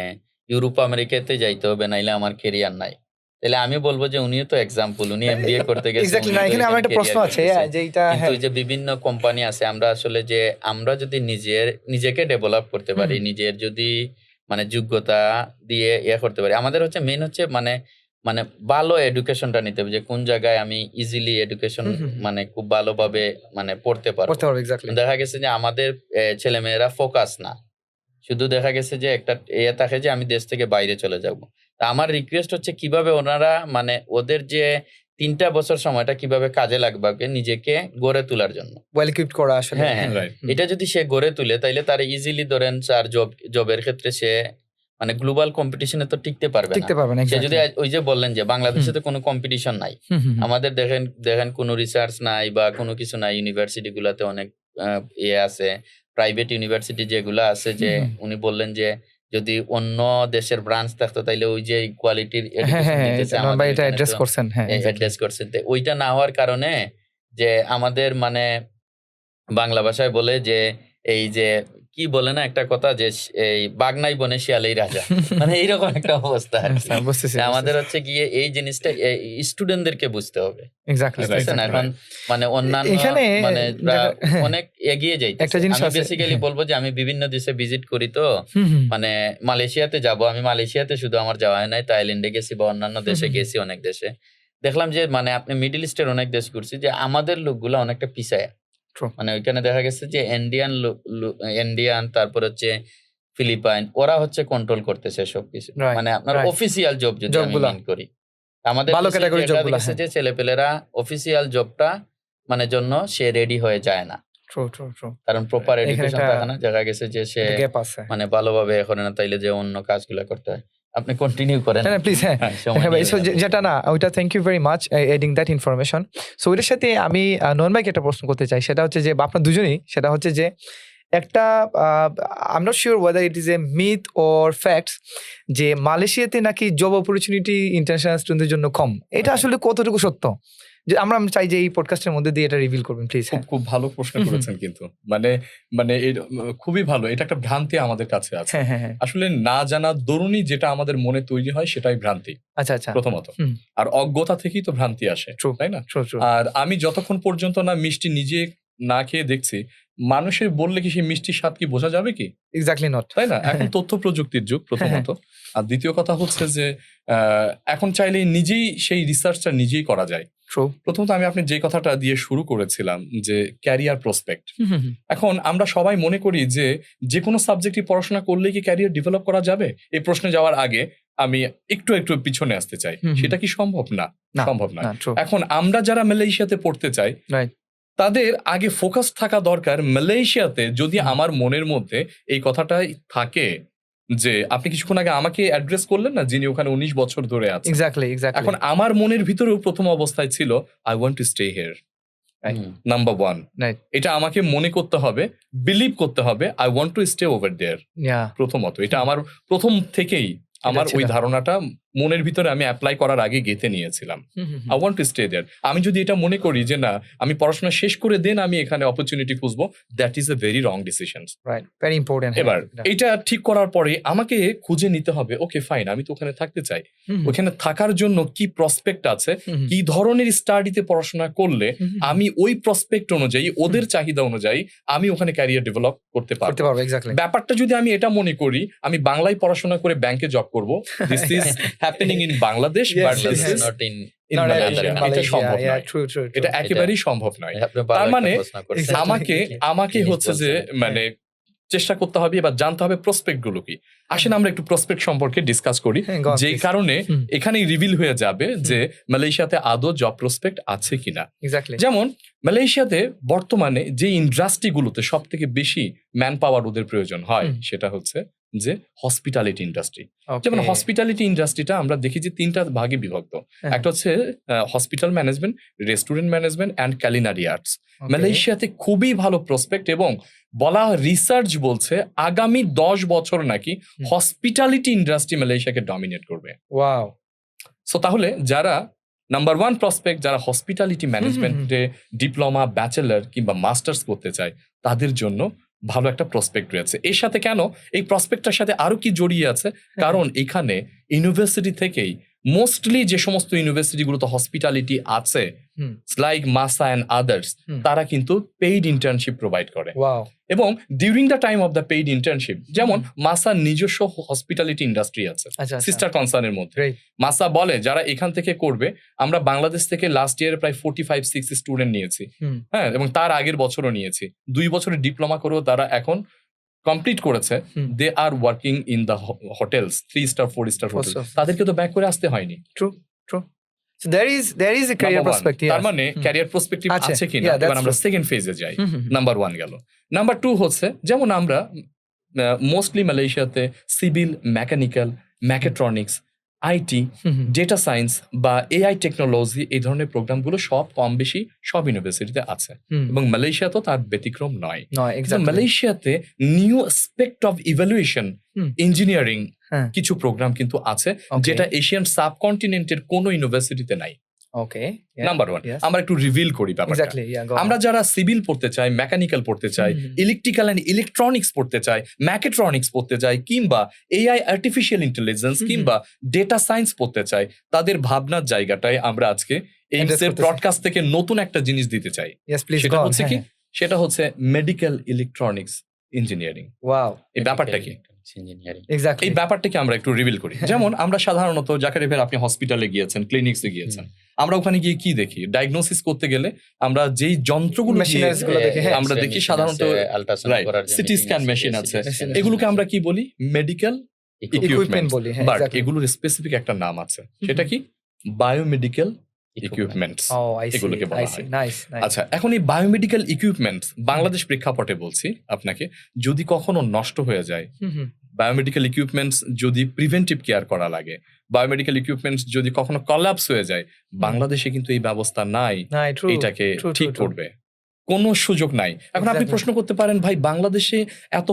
ইউরোপ আমেরিকাতে যাইতে হবে, নাইলে আমার ক্যারিয়ার নাই। তাহলে আমি বলবো যে উনিও তো এক্সাম্পল, উনি এমবিএ করতে গেছেন। এখানে আমার একটা প্রশ্ন আছে, কিন্তু যে বিভিন্ন কোম্পানি আছে, আমরা আসলে যে আমরা যদি নিজেকে ডেভেলপ করতে পারি, নিজের যদি মানে যোগ্যতা দিয়ে করতে পারি, আমাদের হচ্ছে মেইন হচ্ছে মানে ভালো এডুকেশনটা নিতে হবে, যে কোন জায়গায় আমি ইজিলি এডুকেশন মানে খুব ভালোভাবে মানে পড়তে পারবো। দেখা গেছে যে আমাদের ছেলেমেয়েরা ফোকাস না, শুধু দেখা গেছে যে একটা থাকে যে আমি দেশ থেকে বাইরে চলে যাব। তা আমার রিকোয়েস্ট হচ্ছে কিভাবে ওনারা মানে ওদের যে 3টা বছর সময়টা কিভাবে কাজে লাগবে নিজেকে গড়ে তোলার জন্য, ওয়েল ইকুইপড করা আসলে। হ্যাঁ এটা যদি সে গড়ে তুলে তাইলে তার ইজিলি ধরেন তার জবের ক্ষেত্রে সে মানে গ্লোবাল কম্পিটিশনে তো টিকতে পারবে না। সে যদি ওই যে বললেন যে বাংলাদেশে তো কোনো কম্পিটিশন নাই, আমাদের দেখেন কোনো রিসার্চ নাই বা কোনো কিছু নাই, ইউনিভার্সিটি গুলাতে অনেক আছে, প্রাইভেট ইউনিভার্সিটি যেগুলো আছে, যে উনি বললেন যে যদি অন্য দেশের ব্রাঞ্চ থাকতো তাইলে ওই যে কোয়ালিটির অ্যাড্রেস করছেন, ওইটা না হওয়ার কারণে যে আমাদের মানে বাংলা ভাষায় বলে যে এই যে কি বলে না একটা কথা, যে এই বাগনাই বনে শিয়ালেই রাজা, মানে এইরকম একটা অবস্থা। আমাদের হচ্ছে গিয়ে এই জিনিসটা স্টুডেন্টদেরকে বুঝতে হবে। এখন মানে অন্যান্য মানে অনেক এগিয়ে যাইতে। আমি বেসিক্যালি বলবো যে আমি বিভিন্ন দেশে ভিজিট করি, তো মানে মালয়েশিয়াতে যাব, আমি মালয়েশিয়াতে শুধু আমার যাওয়া হয় নাই, থাইল্যান্ডে গেছি বা অন্যান্য দেশে গেছি, অনেক দেশে দেখলাম যে মানে আপনি মিডল ইস্টের অনেক দেশ ঘুরছি, যে আমাদের লোকগুলো অনেকটা পিছায়। মানে ওইখানে দেখা গেছে যে ইন্ডিয়ান তারপর হচ্ছে ফিলিপাইন, ওরা হচ্ছে কন্ট্রোল করতেছে সবকিছু, মানে আপনার অফিসিয়াল জব যদি আমি মিন করি, আমাদের দেখেছে যে ছেলেপেলেরা অফিসিয়াল জবটা মানে জন্য সে রেডি হয়ে যায় না, কারণ প্রপার এডুকেশন থাকে না। দেখা গেছে যে সে মানে ভালোভাবে এখন না, তাইলে যে অন্য কাজগুলো করতে হয়। আপনি কন্টিনিউ করেন প্লিজ। যেটা না ওইটা, thank you very much adding that information. So ওইটার সাথে আমি নয়ন ভাইকে একটা প্রশ্ন করতে চাই, সেটা হচ্ছে যে আপনার দুজনেই, সেটা হচ্ছে যে একটা I am not sure weather it is a myth or facts, যে মালয়েশিয়াতে নাকি জব অপরচুনিটি ইন্টারন্যাশনাল স্টুডেন্টদের জন্য কম। এটা আসলে কতটুকু সত্য? যে আমরা চাই যে এই পডকাস্টের মধ্যে দিয়ে এটা রিভিল করবেন প্লিজ। খুব ভালো প্রশ্ন করেছেন, কিন্তু মানে খুবই ভালো। এটা একটা ভ্রান্তি আমাদের কাছে আছে। আসলে না জানা দরুনই যেটা আমাদের মনে তৈরি হয় সেটাই ভ্রান্তি। আচ্ছা আচ্ছা, প্রথমত। আর অজ্ঞতা থেকেই তো ভ্রান্তি আসে, তাই না? আর আমি যতক্ষণ পর্যন্ত না মিষ্টি নিজে না খেয়ে দেখছি, মানুষের বললে কি সেই মিষ্টির স্বাদ কি বোঝা যাবে কি? এক্স্যাক্টলি নট, তাই না? এখন তথ্য প্রযুক্তির যুগ প্রথমত। আর দ্বিতীয় কথা হচ্ছে যে এখন চাইলে নিজেই সেই রিসার্চটা নিজেই করা যায়। প্রথমত আমি আপনি যে কথাটা দিয়ে শুরু করেছিলাম যে ক্যারিয়ার প্রসপেক্ট, এখন আমরা সবাই মনে করি যে কোনো সাবজেক্টই পড়াশোনা করলে কি ক্যারিয়ার ডেভেলপ করা যাবে। এই প্রশ্নে যাওয়ার আগে আমি একটু পিছনে আসতে চাই, সেটা কি সম্ভব? না, সম্ভব না। এখন আমরা যারা মালয়েশিয়াতে পড়তে চাই, তাদের আগে ফোকাস থাকা দরকার মালয়েশিয়াতে। যদি আমার মনের মধ্যে এই কথাটাই থাকে যে আপনি কিছুক্ষণ আগে আমাকে অ্যাড্রেস করলেন না, যিনি ওখানে 19 বছর ধরে আছেন, এখন আমার মনের ভিতরেও প্রথম অবস্থায় ছিল I want to stay here. Number 1, এটা আমাকে মনে করতে হবে, বিলিভ করতে হবে I want to stay over there. প্রথমত এটা আমার প্রথম থেকেই আমার ওই ধারণাটা মনের ভিতরে আমি অ্যাপ্লাই করার আগে গেঁথে নিয়েছিলাম, I want to stay there. আমি যদি এটা মনে করি যে না আমি পড়াশোনা শেষ করে দেন আমি এখানে অপরচুনিটি খুঁজবো, that is a very wrong decision. Very important. এবার এটা ঠিক করার পরে আমাকে খুঁজে নিতে হবে, ওকে ফাইন, আমি তো ওখানে থাকতে চাই, ওখানে থাকার জন্য কি প্রসপেক্ট আছে, কি ধরনের স্টাডিতে পড়াশোনা করলে আমি ওই প্রসপেক্ট অনুযায়ী ওদের চাহিদা অনুযায়ী আমি ওখানে ক্যারিয়ার ডেভেলপ করতে পারবো। ব্যাপারটা যদি আমি এটা মনে করি আমি বাংলায় পড়াশোনা করে ব্যাংকে জব করবো, this is happening in Bangladesh, but this is not in এটা সম্ভব নয়, এটা একেবারেই সম্ভব নয়। তার মানে আমাকে হচ্ছে যে মানে চেষ্টা করতে হবে, এবার জানতে হবে প্রসপেক্ট গুলো কি। আসেন আমরা একটু প্রসপেক্ট সম্পর্কে ডিসকাস করি, যে কারণে এখানেই রিভিল হয়ে যাবে যে মালয়েশিয়াতে আদৌ জব প্রসপেক্ট আছে কিনা। যেমন মালয়েশিয়াতে বর্তমানে যে ইন্ডাস্ট্রি গুলোতে সব থেকে বেশি ম্যান পাওয়ার ওদের প্রয়োজন হয় সেটা হচ্ছে যে হসপিটালিটি ইন্ডাস্ট্রি। যেমন হসপিটালিটি ইন্ডাস্ট্রিটা আমরা দেখি যে 3টা ভাগে বিভক্ত। একটা হচ্ছে hospital management, restaurant management and culinary arts. মালয়েশিয়াতে খুবই ভালো প্রসপেক্ট, এবং বলা রিসার্চ বলছে আগামী 10 বছর নাকি হসপিটালিটি ইন্ডাস্ট্রি মালয়েশিয়াকে ডমিনেট করবে। ওয়াও। সো তাহলে যারা নাম্বার 1 প্রসপেক্ট, যারা হসপিটালিটি ম্যানেজমেন্টে ডিপ্লোমা, ব্যাচেলর কিংবা মাস্টার্স করতে চায়, তাদের জন্য ভালো একটা প্রসপেক্ট রয়েছে। এর সাথে কেন এই প্রসপেক্টটার সাথে আরো কি জড়িয়ে আছে, কারণ এখানে ইউনিভার্সিটি থেকেই মোস্টলি যে সমস্ত ইউনিভার্সিটিগুলোতে হসপিটালিটি আছে লাইক মাসা অ্যান্ড আদার্স, তারা কিন্তু পেইড ইন্টার্নশিপ প্রোভাইড করে। এবং during the time of the paid internship, যেমন মাসার নিজস্ব হসপিটালিটি ইন্ডাস্ট্রি আছে সিস্টার কনসার্নের মধ্যে। মাসা বলে যারা এখান থেকে করবে, আমরা বাংলাদেশ থেকে লাস্ট ইয়ারে প্রায় 45-6 স্টুডেন্ট নিয়েছি, হ্যাঁ, এবং তার আগের বছরও নিয়েছি। 2 বছরের ডিপ্লোমা করেও তারা এখন কমপ্লিট করেছে। They are working in the hotels, 3 star 4 star hotel, তাদেরকে তো ব্যাক করে আসতে হয়নি। So there is a career Number one, perspective. তার মানে ক্যারিয়ার পার্সপেক্টিভ আছে, আছে কিনা yeah, এবার that's আমরা true. সেকেন্ড ফেজে যাই। হুম, হুম, হুম। নাম্বার 1 গেল। নাম্বার 2 হচ্ছে যেমন আমরা মোস্টলি মালয়েশিয়াতে civil, mechanical, mechatronics, IT, hmm, hmm. Data science বা এআই টেকনোলজি এই ধরনের প্রোগ্রামগুলো সব কম বেশি সব ইউনিভার্সিটিতে আছে হুম। এবং মালয়েশিয়া তো তার ব্যতিক্রম নয়। নয়, কিন্তু exactly. মালয়েশিয়াতে new aspect of evaluation hmm. Engineering হ্যাঁ। কিছু প্রোগ্রাম কিন্তু আছে Okay. যেটা এশিয়ান সাবকন্টিনেন্টের কোনো ইউনিভার্সিটিতে নাই। Okay. Yeah. Number 1 Yes. আমরা একটু রিভিল করি ব্যাপারটা। Exactly. Yeah. Go আমরা on. যারা সিভিল পড়তে চাই, মেকানিক্যাল পড়তে চাই, হুম, হুম। ইলেকট্রিক্যাল এন্ড ইলেকট্রনিক্স পড়তে চাই, ম্যাকাট্রনিক্স পড়তে চাই কিংবা এআই আর্টিফিশিয়াল ইন্টেলিজেন্স হুম, হুম। কিংবা ডেটা সায়েন্স পড়তে চাই, তাদের ভাবনার জায়গাটায় আমরা আজকে এইমস এর করতেছি। ব্রডকাস্ট থেকে নতুন একটা জিনিস দিতে চাই। Yes, please সেটা go on. হচ্ছে কি? হ্যাঁ। সেটা হচ্ছে মেডিকেল ইলেকট্রনিক্স ইঞ্জিনিয়ারিং। Wow. এই ব্যাপারটা কি? ইঞ্জিনিয়ারিং। Exactly. এই ব্যাপারটাকে আমরা একটু রিভিল করি। যেমন আমরা সাধারণত জাকারিয়া ভাই আপনি হসপিটালে গিয়েছেন, ক্লিনিক্সে গিয়েছেন, আমরা ওখানে গিয়ে কি দেখি? ডায়াগনোসিস করতে গেলে আমরা যেই যন্ত্রগুলো দিয়ে Machineries গুলো দেখি, হ্যাঁ। আমরা দেখি সাধারণত আল্ট্রাসাউন্ড রাইট করার যে সিটি স্ক্যান মেশিন আছে, এগুলোকে আমরা কি বলি? মেডিকেল Equipment ইকুইপমেন্ট বলি, হ্যাঁ, বাট exactly. এগুলোর স্পেসিফিক একটা নাম আছে, সেটা কি? Biomedical equipments Oh, I see. এগুলোকে বলা I হয়। see. Nice. Nice. আচ্ছা, এখন এই বায়োমেডিক্যাল ইকুইপমেন্টস বাংলাদেশ প্রেক্ষাপটে বলছি আপনাকে, যদি কখনো নষ্ট হয়ে যায়, হুম, হুম। বায়োমেডিক্যাল ইকুইপমেন্টস যদি প্রিভেন্টিভ কেয়ার করা লাগে, বায়োমেডিক্যাল ইকুইপমেন্টস যদি কখনো কলাপস হয়ে যায়, বাংলাদেশে কিন্তু এই ব্যবস্থা নাই নাই, true. এটাকে True, ঠিক true, true. করবে, কোনো সুযোগ নাই। এখন আপনি Exactly. প্রশ্ন করতে পারেন, ভাই বাংলাদেশে এত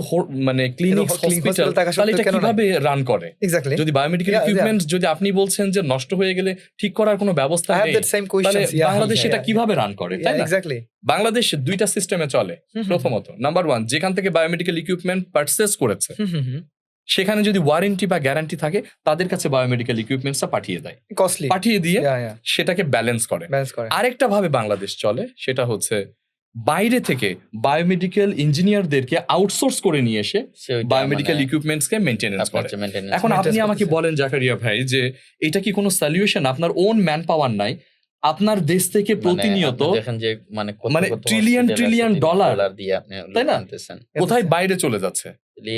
মানে ক্লিনিক্স, clinic হসপিটাল, hospital থাকা তাহলে সত্ত্বেও এটা কেন নাই? কিভাবে রান করে? Exactly. যদি বায়োমেডিক্যাল Yeah, yeah. ইকুইপমেন্টস যদি আপনি বলছেন যে নষ্ট হয়ে গেলে ঠিক করার কোনো ব্যবস্থা I have নেই, that same তাহলে questions. Yeah. বাংলাদেশ Yeah, এটা yeah, কিভাবে রান করে, yeah. তাই Yeah, না? exactly. বাংলাদেশ দুইটা সিস্টেমে চলে। প্রথমত নাম্বার 1, যেখান থেকে বায়োমেডিক্যাল ইকুইপমেন্ট পারচেজ করেছে হুম, হুম, হুম। সেখানে যদি ওয়ারেন্টি বা গ্যারান্টি থাকে, তাদের কাছে বায়োমেডিক্যাল ইকুইপমেন্টসটা পাঠিয়ে দেয়, Costly. পাঠিয়ে দিয়ে Yeah, yeah. সেটাকে ব্যালেন্স করে। Balance করে। আরেকটা ভাবে বাংলাদেশ চলে, সেটা হচ্ছে বাইরে থেকে বায়োমেডিক্যাল ইঞ্জিনিয়ারদেরকে আউটসোর্স করে নিয়ে এসে বায়োমেডিক্যাল ইকুইপমেন্টসকে মেইনটেনেন্স করে। এখন আপনি Maintenance আমাকে করতেছে। বলেন জাকারিয়া ভাই যে এটা কি কোনো সলিউশন? আপনার ওন ম্যান পাওয়ার নাই, আপনার দেশ থেকে প্রতিনিয়ত মানে ট্রিলিয়ন ডলার দিয়ে আপনি তাই না? আনতেছেন। কোথায় বাইরে চলে যাচ্ছে,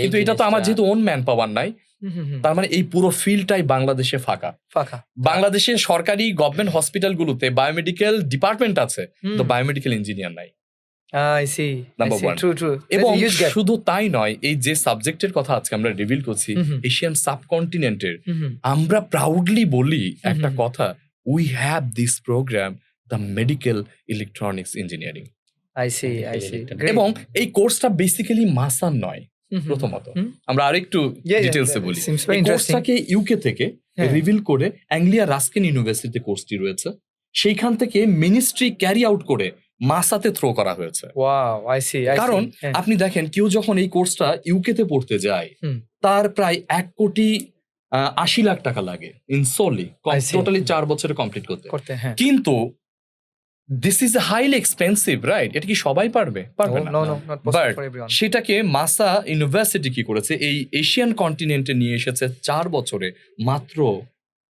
কিন্তু এটা তো আমার যেহেতু ওন ম্যান পাওয়ার নাই, হুম, হুম, হুম। তার মানে এই পুরো ফিল্ডটাই বাংলাদেশে ফাঁকা। ফাঁকা। বাংলাদেশের সরকারি গভর্নমেন্ট হসপিটালগুলোতে বায়োমেডিক্যাল ডিপার্টমেন্ট আছে, তো বায়োমেডিক্যাল ইঞ্জিনিয়ার নাই। I see. Number I see. one. True, true. এবং There's a huge gap. শুধু তাই নয়, এই যে সাবজেক্টের কথা আজকে আমরা রিভিল করছি, হুম, হুম। এশিয়ান সাবকন্টিনেন্টের হুম, হুম। আমরা প্রাউডলি বলি একটা হুম। কথা, we have this programme, the medical electronics engineering. I see. I see. Great. এবং এই কোর্সটা বেসিক্যালি মাসান নয়। হুম, হুম। প্রথমত হুম। আমরা আরেকটু Yeah, ডিটেলসে yeah. বলি, Seems very এই interesting. কোর্সটাকে ইউকে থেকে হ্যাঁ। রিভিল করে অ্যাংলিয়া রাস্কিন ইউনিভার্সিটিতে কোর্সটি রয়েছে, সেইখান থেকে মিনিস্ট্রি ক্যারি আউট করে মাসাতে থ্রো করা হয়েছে। Wow, I see. I কারণ see. হ্যাঁ। আপনি দেখেন, কেউ যখন এই কোর্সটা ইউকেতে পড়তে যায়, হুম। তার প্রায় 1,80,00,000 টাকা লাগে in Solly, I see. Totally 4 বছরে কমপ্লিট করতে। করতে, হ্যাঁ। কিন্তু this is highly expensive, right? এটা কি সবাই পারবে? পারবে না। No, no, not possible but for everyone. সেটাকে মাসা ইউনিভার্সিটি কি করেছে, এই এশিয়ান কন্টিনেন্টে নিয়ে এসেছে 4 বছরে মাত্র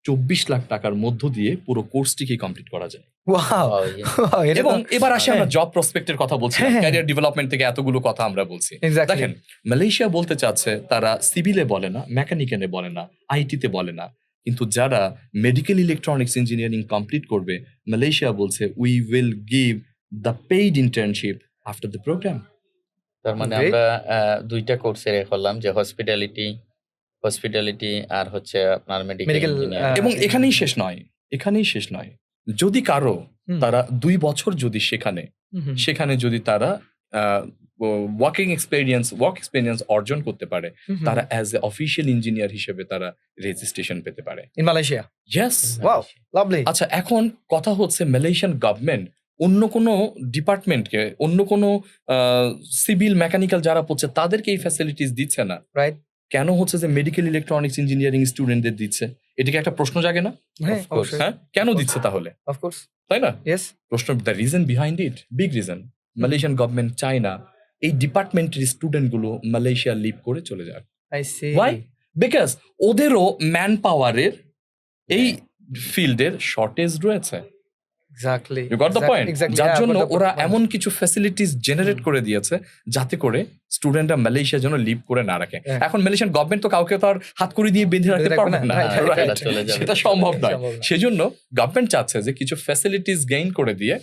24 লাখ টাকার মধ্য দিয়ে পুরো কোর্সটিকে কমপ্লিট করা যায়। Wow. Wow, yeah. Wow, এটা এবং তো- এবার আসে আমরা হ্যাঁ। জব প্রসপেক্টের কথা বলছি, হ্যাঁ। ক্যারিয়ার ডেভেলপমেন্ট থেকে এতগুলো কথা আমরা বলছি। Exactly. দেখেন, মালয়েশিয়া বলতে চাচ্ছে তারা সিভিলে বলে না, মেকানিক্যালে বলে না, আইটিতে বলে না, কিন্তু যারা মেডিকেল ইলেকট্রনিক্স ইঞ্জিনিয়ারিং কমপ্লিট করবে, মালয়েশিয়া বলছে we will give the paid internship after the programme. তার মানে Great. আমরা দুইটা কোর্সে করলাম, যে হসপিটালিটি আর হচ্ছে আপনার মেডিকেল Medical, ইঞ্জিনিয়ারিং। এবং এখানেই শেষ নয়, যদি কারো হুম। তারা 2 বছর যদি হুম, হুম। সেখানে যদি তারা ওয়ার্ক এক্সপেরিয়েন্স অর্জন করতে পারে, হুম, হুম। তারা অ্যাজ এ অফিসিয়াল ইঞ্জিনিয়ার হিসেবে তারা রেজিস্ট্রেশন পেতে পারে। In Malaysia. Yes. Wow, lovely. আচ্ছা, এখন কথা হচ্ছে মালয়েশিয়ান গভর্নমেন্ট অন্য কোনো ডিপার্টমেন্টকে, অন্য কোনো সিভিল মেকানিক্যাল যারা পড়ছে তাদেরকে এই ফ্যাসিলিটিস দিচ্ছে না। Right? কেন হচ্ছে যে মেডিকেল ইলেকট্রনিক্স ইঞ্জিনিয়ারিং স্টুডেন্টদের দিচ্ছে? এটাকে একটা প্রশ্ন জাগে না? হ্যাঁ, Of course. অবশ্যই। হ্যাঁ, কেন দিচ্ছে তাহলে, Of course. তাই না? Yes. প্রশ্ন, the reason behind it, big reason, Malaysian government চায় না এই ডিপার্টমেন্টের স্টুডেন্টগুলো মালয়েশিয়া লিভ করে চলে যাক। I see. Why? বিকজ ওদেরও ম্যান পাওয়ারের এই ফিল্ডের শর্টেজ রয়েছে। Exactly you got the point. যার জন্য ওরা এমন কিছু ফ্যাসিলিটিস জেনারেট করে দিয়েছে যাতে করে স্টুডেন্টরা মালয়েশিয়ার জন্য লিভ করে না রাখে। এখন মালয়েশিয়ান গভর্নমেন্ট তো কাউকে তো আর হাত করে দিয়ে বেঁধে রাখতে পারবে না, সেটা সম্ভব নয়। সেজন্য গভর্নমেন্ট চাচ্ছে যে কিছু ফ্যাসিলিটিস গেইন করে দিয়ে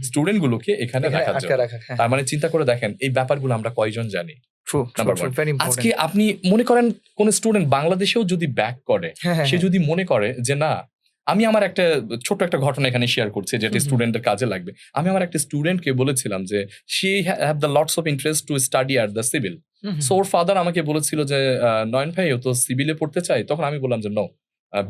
স্টুডেন্ট গুলোকে এখানে রাখার জন্য। তার মানে চিন্তা করে দেখেন এই ব্যাপারগুলো আমরা কয়জন জানি। আজকে আপনি মনে করেন কোন স্টুডেন্ট বাংলাদেশেও যদি ব্যাক করে, সে যদি মনে করে যে না, আমি আমার একটা ছোট একটা ঘটনা এখানে শেয়ার করছি যেটা স্টুডেন্টের কাজে লাগবে। আমি আমার একটা স্টুডেন্টকে বলেছিলাম যে she have the lots of interest to study at the civil. So or father আমাকে বলেছিল যে নয়ন ভাই ও তো সিভিলে পড়তে চাই। তখন আমি বললাম যে no,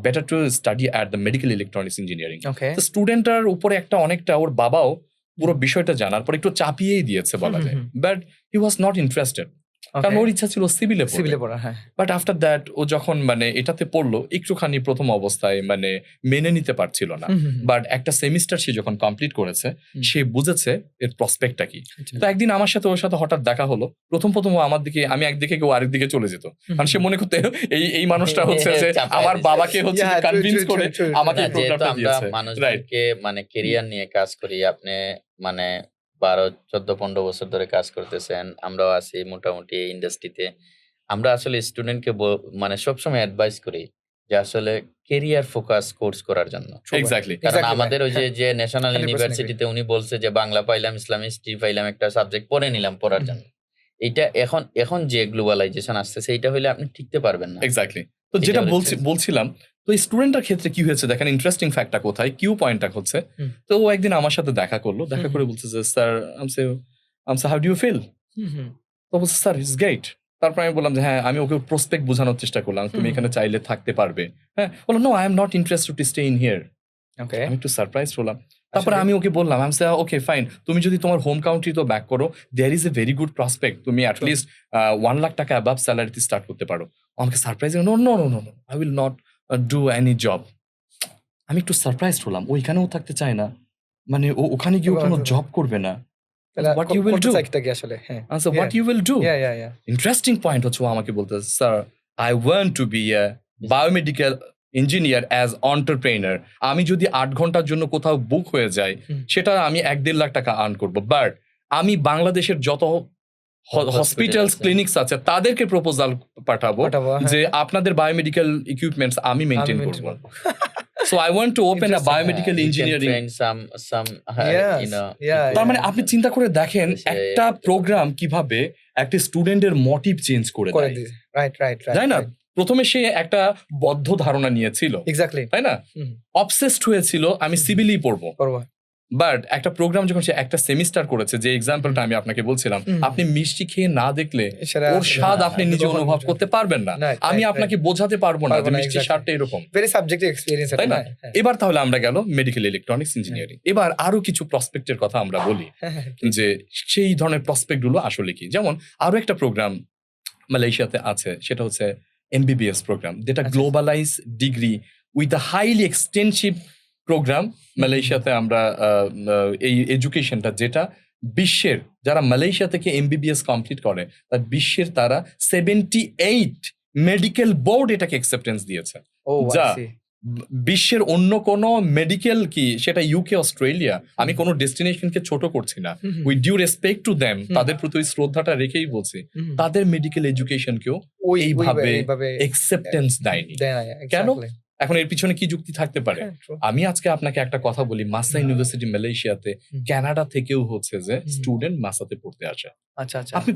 better to study at the medical electronics engineering. তো স্টুডেন্টটার উপরে একটা অনেকটা, ওর বাবাও পুরো বিষয়টা জানার পর একটু চাপিয়েই দিয়েছে বলা যায়, but he was not interested, কারণ ওর ইচ্ছা ছিল সিভিলে পড়া। বাট আফটার দ্যাট ও যখন মানে এটাতে পড়লো, একটুখানি প্রথম অবস্থায় মানে মেনে নিতে পারছিল না, বাট একটা সেমিস্টার সে যখন কমপ্লিট করেছে সে বুঝেছে এর প্রসপেক্টটা কি। তো একদিন আমার সাথে ওর সাথে হঠাৎ দেখা হলো। প্রথম ও আমার দিকে, আমি একদিকে কেউ আরেক দিকে চলে যেত, কারণ সে মনে করতে এই মানুষটা হচ্ছে যে আমার বাবাকে হচ্ছে কনভিন্স করে আমাকে প্রোগ্রামটা দিয়েছে। মানুষকে মানে ক্যারিয়ার নিয়ে কাজ করি, আপনি মানে 12, 14, 15 বছর ধরে কাজ করতেছেন, আমরাও আছি মোটামুটি এই ইন্ডাস্ট্রিতে। আমরা আসলে স্টুডেন্টকে মানে সবসময় অ্যাডভাইস করি যে আসলে ক্যারিয়ার ফোকাস কোর্স করার জন্য। এক্স্যাক্টলি, কারণ আমাদের ওই যে ন্যাশনাল ইউনিভার্সিটিতে উনি বলছে যে বাংলা পাইলাম, ইসলামিক হিস্ট্রি পাইলাম, একটা সাবজেক্ট পড়ে নিলাম পড়ার জন্য। এইটা এখন যে গ্লোবালাইজেশন আসছে এইটা হইলে আপনি টিকতে পারবেন না। এক্স্যাক্টলি। তো যেটা বলছিলাম, তো এই স্টুডেন্টের ক্ষেত্রে কি হয়েছে দেখেন, ইন্টারেস্টিং ফ্যাক্টটা কোথায়, কিউ পয়েন্টটা হচ্ছে। তো ও একদিন আমার সাথে দেখা করলো, দেখা করে বলছে যে sir how do you feel? তো বলছে স্যার ইটস গ্রেট। তারপর আমি বললাম যে হ্যাঁ, আমি ওকে প্রসপেক্ট বোঝানোর চেষ্টা করলাম, তুমি এখানে চাইলে থাকতে পারবে। হ্যাঁ, বললো no, I am not interested to stay in here. আমি একটু সারপ্রাইজ হলাম। তারপরে আমি ওকে বললাম, আমি সে ওকে ফাইন, তুমি যদি তোমার হোম কান্ট্রি তো ব্যাক করো, there is a very good prospect, তুমি অ্যাটলিস্ট 1 লাখ টাকা অ্যাবাভ স্যালারিতে স্টার্ট করতে পারো। আমাকে surprise, no no no no no, I will not do any job. আমি একটু সারপ্রাইজ হলাম, ওইখানেও থাকতে চায় না, মানে ও ওখানে গিয়ে কোনো জব করবে না। What you will do? So what you will do? Interesting point হচ্ছে ও আমাকে বলতে, sir I want to be a biomedical engineer as entrepreneur. আমি যদি 8 ঘন্টার জন্য কোথাও বুক হয়ে যায়, সেটা আমি 1-1.5 লাখ টাকা আর্ন করবো, বাট আমি বাংলাদেশের যত হসপিটালস ক্লিনিক্স আছে তাদেরকে প্রপোজাল পাঠাবো যে আপনাদের বায়োমেডিক্যাল ইকুইপমেন্টস আমি মেনটেন করবো। So I want to open a biomedical engineering. তার মানে আপনি চিন্তা করে দেখেন একটা প্রোগ্রাম কিভাবে একটা স্টুডেন্টের মোটিভ চেঞ্জ করে দেয়। তাই না? প্রথমে সে একটা বদ্ধ ধারণা নিয়েছিল, তাই না, অবসেসড হয়েছিল আমি সিভিলই পড়বো। বাট একটা প্রোগ্রাম যখন সে একটা সেমিস্টার করেছে, যে এক্সাম্পলটা আমি আপনাকে বলছিলাম, আপনি মিষ্টি খেয়ে না দেখলে ওর স্বাদ আপনি নিজে অনুভব করতে পারবেন না। আমি আপনাকে বোঝাতে পারবো না যে মিষ্টির স্বাদটা এরকম, ভেরি সাবজেক্টিভ এক্সপেরিয়েন্স, তাই না? এবার তাহলে আমরা গেল মেডিকেল ইলেকট্রনিক্স ইঞ্জিনিয়ারিং। এবার আরো কিছু প্রসপেক্টের কথা আমরা বলি যে সেই ধরনের প্রসপেক্ট গুলো আসলে কি। যেমন আরো একটা প্রোগ্রাম মালয়েশিয়াতে আছে, সেটা হচ্ছে MBBS প্রোগ্রাম, যেটা globalise degree with a highly extensive program. মালয়েশিয়াতে আমরা এই এডুকেশনটা, যেটা বিশ্বের যারা মালয়েশিয়া থেকে MBBS কমপ্লিট করে তার বিশ্বের তারা 78 মেডিকেল বোর্ড এটাকে অ্যাকসেপ্টেন্স দিয়েছে, যা বিশ্বের অন্য কোনো মেডিকেল কি সেটা ইউকে, অস্ট্রেলিয়া, আমি কোনো ডেস্টিনেশনকে ছোট করছি না, with due respect to them, তাদের প্রতি ওই শ্রদ্ধাটা রেখেই বলছি, তাদের মেডিকেল এডুকেশনকেও এইভাবে অ্যাকসেপ্টেন্স দেয়নি। কেন? এখন এর পিছনে কি যুক্তি থাকতে পারে? আমি আজকে আপনাকে একটা কথা বলি, মাসা ইউনিভার্সিটি মালয়েশিয়াতে কানাডা থেকেও হচ্ছে যে স্টুডেন্ট মাসাতে পড়তে আসে। আপনি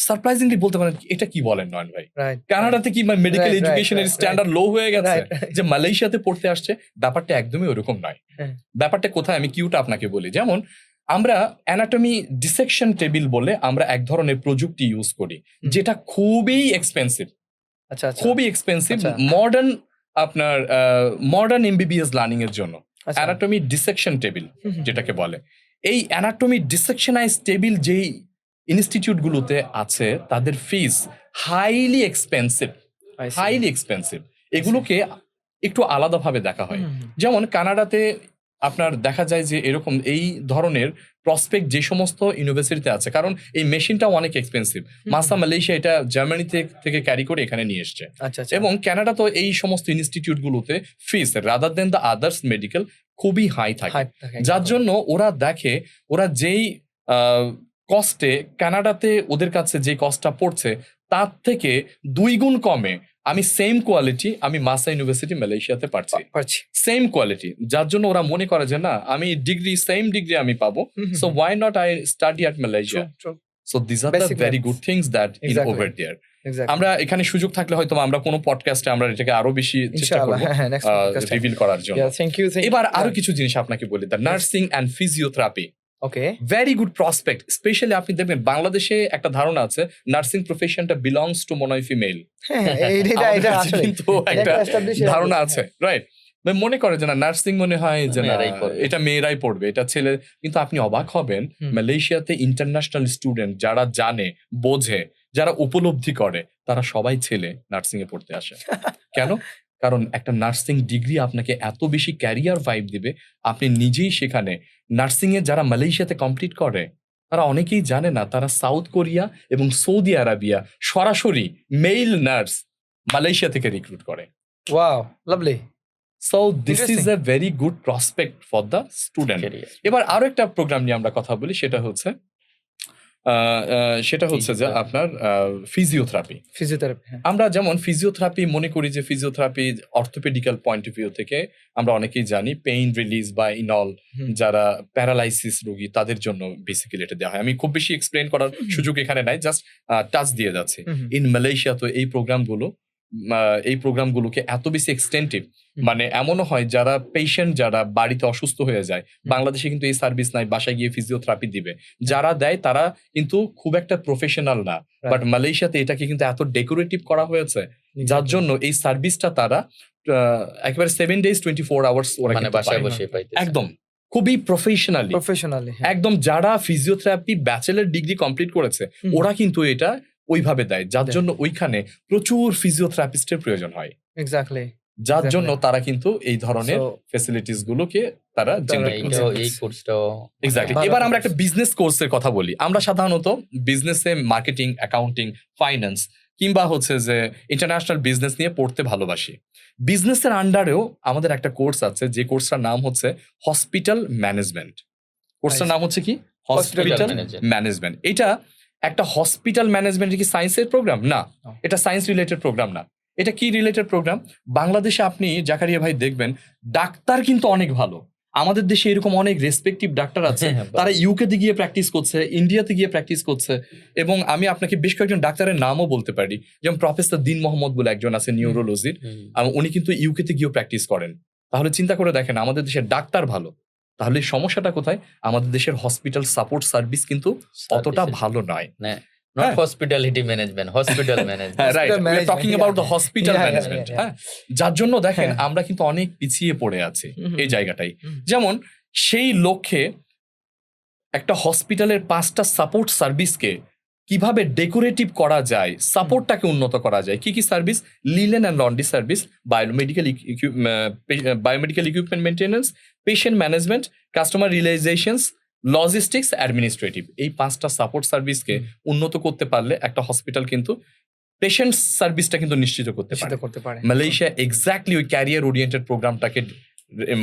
সারপ্রাইজিংলি বলতে পারেন এটা কি বলেন নয়ন ভাই, কানাডাতে কি মেডিকেল এডুকেশনের স্ট্যান্ডার্ড লো হয়ে গেছে যে মালয়েশিয়াতে পড়তে আসছে? ব্যাপারটা একদমই ওরকম নয়। ব্যাপারটা কোথায় আমি কিউটা আপনাকে বলি। যেমন আমরা অ্যানাটমি ডিসেকশন টেবিল বলে আমরা এক ধরনের প্রযুক্তি ইউজ করি, যেটা খুবই এক্সপেন্সিভ, খুবই এক্সপেন্সিভ মডার্ন MBBS লার্নিং এর জন্য। অ্যানাটমি ডিসেকশন টেবিল যেটাকে বলে, এই অ্যানাটমি ডিসেকশনাইজ টেবিল যেই ইনস্টিটিউট গুলোতে আছে তাদের ফিস হাইলি এক্সপেন্সিভ। এগুলোকে একটু আলাদাভাবে দেখা হয়। যেমন কানাডাতে আপনার দেখা যায় যে এরকম এই ধরনের প্রসপেক্ট যে সমস্ত ইউনিভার্সিটিতে আছে, কারণ এই মেশিনটা অনেক এক্সপেন্সিভ। মাসা মালয়েশিয়া এটা জার্মানি থেকে ক্যারি করে এখানে নিয়ে এসছে, এবং কানাডা তো এই সমস্ত ইনস্টিটিউট গুলোতে fees rather than the others medical খুবই হাই থাকে, যার জন্য ওরা দেখে ওরা যেই কস্টে কানাডাতে ওদের কাছে যে কস্টটা পড়ছে তার থেকে 2 গুণ কমে আমি সেম কোয়ালিটি আমি মাসা ইউনিভার্সিটি মালয়েশিয়াতে পারছি, সেম কোয়ালিটি। যার জন্য ওরা মনে করে যে না আমি সেম ডিগ্রি আমি পাবো, so why not I study at Malaysia. So this are the very good things that in over there. আমরা এখানে সুযোগ থাকলে হয়তো আমরা কোনো পডকাস্টে আমরা এটাকে আরো বেশি চেষ্টা করব রিভিল করার জন্য। এবার আরো কিছু জিনিস আপনাকে বলি, the nursing and physiotherapy very good prospect. Specially আপনি দেখবেন বাংলাদেশে একটা ধারণা আছে নার্সিং প্রফেশনটা বিলংস টু মনে হয় ফিমেল, কিন্তু একটা ধারণা আছে, রাইট? মনে করে যে না নার্সিং মনে হয় যে না এটা মেয়েরাই পড়বে, এটা ছেলে। কিন্তু আপনি অবাক হবেন মালয়েশিয়াতে ইন্টারন্যাশনাল স্টুডেন্ট যারা জানে বোঝে যারা উপলব্ধি করে তারা সবাই ছেলে নার্সিং এ পড়তে আসে। কেন? কারণ একটা নার্সিং ডিগ্রি আপনাকে এত বেশি ক্যারিয়ার ভাইব দিবে। আপনি নিজেই সেখানে নার্সিং এ যারা মালয়েশিয়াতে কমপ্লিট করে তারা অনেকেই জানে না তারা সাউথ কোরিয়া এবং সৌদি আরবিয়া সরাসরি মেল নার্স মালয়েশিয়া থেকে রিক্রুট করে। Wow, lovely. So this is a very good prospect for the student. এবার আরো একটা প্রোগ্রাম নিয়ে আমরা কথা বলি, সেটা হচ্ছে যে আপনার ফিজিওথেরাপি। আমরা যেমন ফিজিওথেরাপি মনে করি যে ফিজিওথেরাপি অর্থোপেডিক্যাল পয়েন্ট অফ ভিউ থেকে আমরা অনেকেই জানি পেইন রিলিজ বা ইনঅল যারা প্যারালাইসিস রোগী তাদের জন্য বেসিক্যালি এটা দেওয়া হয়। আমি খুব বেশি এক্সপ্লেন করার সুযোগ এখানে নাই, জাস্ট টাচ দিয়ে যাচ্ছে। ইন মালয়েশিয়া তো এই প্রোগ্রামগুলোকে এত বেশি এক্সটেন্টিভ, মানে এমনও হয় যারা পেশেন্ট যারা বাড়িতে অসুস্থ হয়ে যায়, বাংলাদেশে কিন্তু এই সার্ভিস নাই, বাসায় গিয়ে ফিজিওথেরাপি দিবে। যারা দেয় তারা কিন্তু খুব একটা প্রফেশনাল না, বাট মালয়েশিয়াতে এটাকে কিন্তু এত ডেকোরেটিভ করা হয়েছে যার জন্য এই সার্ভিসটা তারা একেবারে 7 days 24 hours একদম খুবই প্রফেশনালি একদম যারা ফিজিওথেরাপি ব্যাচেলর ডিগ্রি কমপ্লিট করেছে ওরা কিন্তু এটা ওইভাবে দেয়, যার জন্য ওইখানে প্রচুর ফিজিওথেরাপিস্টের প্রয়োজন হয়। যার জন্য তারা কিন্তু এই ধরনের ফ্যাসিলিটিস গুলোকে তারা এবার আমরা একটা বিজনেস কোর্সের কথা বলি। আমরা সাধারণত বিজনেসে মার্কেটিং, অ্যাকাউন্টিং, ফাইন্যান্স কিংবা হচ্ছে যে ইন্টারন্যাশনাল বিজনেস নিয়ে পড়তে ভালোবাসি। বিজনেসের আন্ডারেও আমাদের একটা কোর্স আছে, যে কোর্সটার নাম হচ্ছে হসপিটাল ম্যানেজমেন্ট। কোর্সটার নাম হচ্ছে কি? Hospital management. এটা একটা হসপিটাল ম্যানেজমেন্ট কি সায়েন্সের প্রোগ্রাম? না, এটা সায়েন্স রিলেটেড প্রোগ্রাম না। এটা কি রিলেটেড প্রোগ্রাম? বাংলাদেশে আপনি জাকারিয়া ভাই দেখবেন ডাক্তার কিন্তু অনেক ভালো। আমাদের দেশে এরকম অনেক রেসপেক্টিভ ডাক্তার আছে, তারা ইউকেতে গিয়ে প্র্যাকটিস করছে, ইন্ডিয়াতে গিয়ে প্র্যাকটিস করছে। এবং আমি আপনাকে বেশ কয়েকজন ডাক্তারের নামও বলতে পারি, যেমন প্রফেসর দিন মোহাম্মদ বলে একজন আছে নিউরোলজির, উনি কিন্তু ইউকেতে গিয়েও প্র্যাকটিস করেন। তাহলে চিন্তা করে দেখেন আমাদের দেশের ডাক্তার ভালো, তাহলে সমস্যাটা কোথায়? আমাদের দেশের হসপিটাল সাপোর্ট সার্ভিস কিন্তু অতটা ভালো নয়। Not hospitality management, hospital management. Right, we are talking about the hospital management. যার জন্য দেখেন আমরা কিন্তু অনেক পিছিয়ে পড়ে আছি এই জায়গাটাই। যেমন সেই লক্ষ্যে একটা হসপিটালের 5টা সাপোর্ট সার্ভিসকে কিভাবে ডেকোরেটিভ করা যায়, সাপোর্টটাকে উন্নত করা যায়। কি কি service? Linen and laundry service, biomedical equipment maintenance, patient management, customer relations, logistics, administrative. এই 5টা সাপোর্ট সার্ভিসকে উন্নত করতে পারলে একটা হসপিটাল কিন্তু পেশেন্ট সার্ভিসটা কিন্তু নিশ্চিত করতে পারে। মালয়েশিয়া এক্স্যাক্টলি ওই ক্যারিয়ার ওরিয়েন্টেড প্রোগ্রামটাকে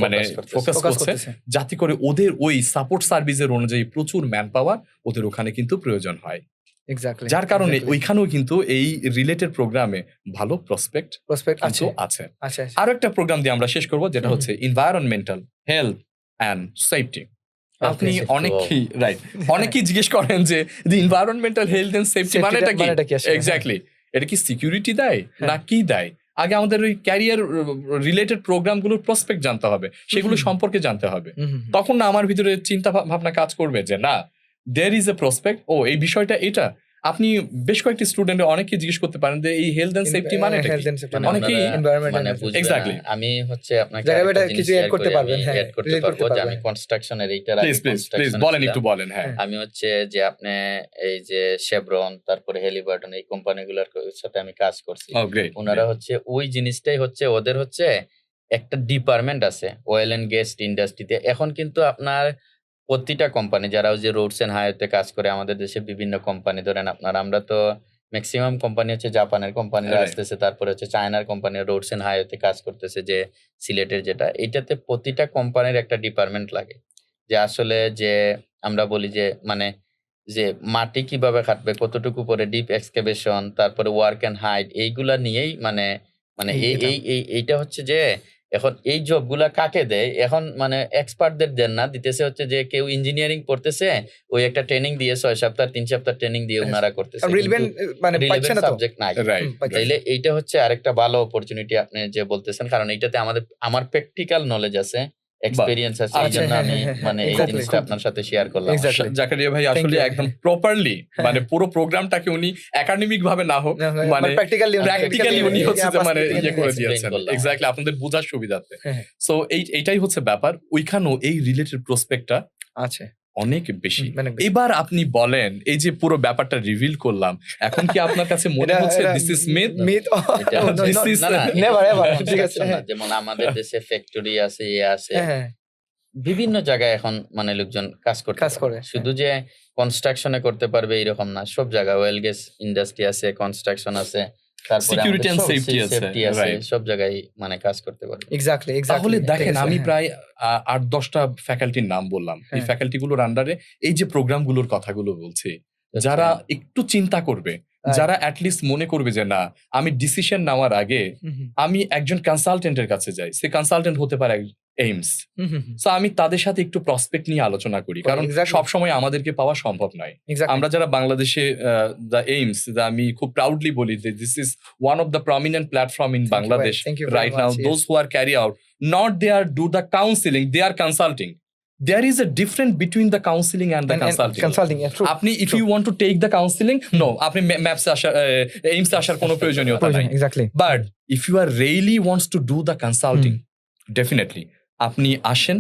মানে ফোকাস করছে, যাতে করে ওদের ওই সাপোর্ট সার্ভিসের অনুযায়ী প্রচুর ম্যান পাওয়ার ওদের ওখানে কিন্তু প্রয়োজন হয়। যার কারণে ওইখানেও কিন্তু এই রিলেটেড প্রোগ্রামে ভালো প্রসপেক্ট আছে। আরো একটা প্রোগ্রাম দিয়ে আমরা শেষ করবো, যেটা হচ্ছে এনভায়রনমেন্টাল হেলথ অ্যান্ড সেফটি। আপনি অনেকেই জিজ্ঞেস করেন যে দি এনভায়রনমেন্টাল হেলথ এন্ড সেফটি মানেটা কি? এক্স্যাক্টলি এটা কি সিকিউরিটি দেয় না কি দেয়? আগে আমাদের ওই ক্যারিয়ার রিলেটেড প্রোগ্রামগুলোর প্রসপেক্ট জানতে হবে, সেগুলো সম্পর্কে জানতে হবে। তখন না আমার ভিতরে চিন্তা ভাবনা কাজ করবে যে না দেয়ার ইজ এ প্রসপেক্ট, ও এই বিষয়টা এটা। আপনি বেশ কয়েকটি স্টুডেন্ট অনেকেই জিজ্ঞেস করতে পারেন যে এই হেলথ এন্ড সেফটি মানে অনেকেই এক্স্যাক্টলি। আমি হচ্ছে আপনাকে কিছু অ্যাড করতে পারবেন, অ্যাড করতে পারবো যে আমি কনস্ট্রাকশনের এইটার বলেন। হ্যাঁ, আমি হচ্ছে যে আপনি এই যে শেভরন, তারপরে হেলিবার্টন, এই কোম্পানিগুলোর সাথে আমি কাজ করছি। ওনারা হচ্ছে ওই জিনিসটাই হচ্ছে ওদের হচ্ছে একটা ডিপার্টমেন্ট আছে অয়েল এন্ড গ্যাস ইন্ডাস্ট্রিতে। এখন কিন্তু আপনার প্রতিটা কোম্পানি যারা ওই যে রোডস এন্ড হাইওয়েতে কাজ করে আমাদের দেশে বিভিন্ন কোম্পানি, ধরেন আপনার আমরা তো ম্যাক্সিমাম কোম্পানি হচ্ছে জাপানের কোম্পানিরা Right. আসতেছে, তারপরে হচ্ছে চায়নার কোম্পানি রোডস এন্ড হাইওয়েতে কাজ করতেছে, যে সিলেটের যেটা, এটাতে প্রতিটা কোম্পানির একটা ডিপার্টমেন্ট লাগে, যে আসলে যে আমরা বলি যে মানে যে মাটি কিভাবে কাটবে, কতটুকু পরে ডিপ এক্সকেভেশন, তারপরে ওয়ার্ক এন্ড হাইট, এইগুলা নিয়েই মানে মানে এইটা হচ্ছে যে এখন এই জবগুলা কাকে দেয়, এখন মানে এক্সপার্টদের দেন না, দিতেছে হচ্ছে যে কেউ ইঞ্জিনিয়ারিং পড়তেছে, ওই একটা ট্রেনিং দিয়ে 6 সপ্তাহ 3 সপ্তাহ ট্রেনিং দিয়ে ওনারা করতেছে, রিলেভেন্ট মানে পাচ্ছে না তো সাবজেক্ট নাই। রাইট তাইলে এইটা হচ্ছে আরেকটা ভালো অপরচুনিটি আপনি যে বলতেছেন, কারণ এইটাতে আমার প্র্যাকটিক্যাল নলেজ আছে, এক্সপেরিয়েন্স আছে, এই জন্য আমি মানে এই Exactly. জিনিসটা আপনার সাথে শেয়ার করলাম। Exactly. জাকারিয়া ভাই Thank আসলে you. একদম প্রপারলি মানে পুরো প্রোগ্রামটাকে উনি একাডেমিক ভাবে না হোক মানে প্র্যাকটিক্যালি উনি হচ্ছে যে মানে ইয়ে করে Explain দিয়েছেন করলাম। এক্স্যাক্টলি আপনাদের বোঝার সুবিধাতে। হ্যাঁ। সো এইটাই হচ্ছে ব্যাপার, ওইখানেও এই রিলেটেড প্রসপেক্টটা আছে অনেক বেশি। মানে এবার আপনি বলেন, এই যে পুরো ব্যাপারটা রিভিল করলাম, এখন কি আপনার কাছে মনে হচ্ছে this is myth? Myth This is- না, না, Never, ever. এটা ঠিক আছে, না, হ্যাঁ। যেমন আমাদের দেশে ফ্যাক্টরি আছে, আছে, হ্যাঁ বিভিন্ন জায়গায় এখন মানে লোকজন কাজ কাজ করে, করে, শুধু যে কনস্ট্রাকশনে করতে পারবে এরকম না, সব জায়গায় ওয়েল গ্যাস ইন্ডাস্ট্রি আছে, কনস্ট্রাকশন আছে, তারপরে Security and আমাদের সব safety আছে, safety আছে, right. সব জায়গায় মানে কাজ করতে পারবে। এক্স্যাক্টলি তাহলে দেখেন আমি প্রায় 8-10টা ফ্যাকাল্টির নাম বললাম, এই হ্যাঁ। ফ্যাকাল্টি গুলোর আন্ডারে এই যে প্রোগ্রামগুলোর কথাগুলো বলছি, যারা একটু চিন্তা করবে, যারা অ্যাটলিস্ট মনে করবে যে না আমি ডিসিশন নেওয়ার আগে আমি একজন কনসালটেন্টের কাছে যাই, সে কনসালটেন্ট হতে পারে এইমস, সো আমি তাদের সাথে একটু প্রসপেক্ট নিয়ে আলোচনা করি, কারণ Exactly. সব সময় আমাদেরকে পাওয়া সম্ভব নয়। আমরা যারা বাংলাদেশে দ্য এইমস, আমি খুব প্রাউডলি বলি যে this is one of the prominent platform in Bangladesh right now, those who are carry out not they are do the counselling, they are consulting. There is a difference between the counseling and the consulting. আপনি if you want to take the counseling, no, আপনি maps আসার AIIMS আসার কোনো প্রয়োজনীয়তা নাই। Exactly But if you are really wants to do the consulting, definitely আপনি আসেন,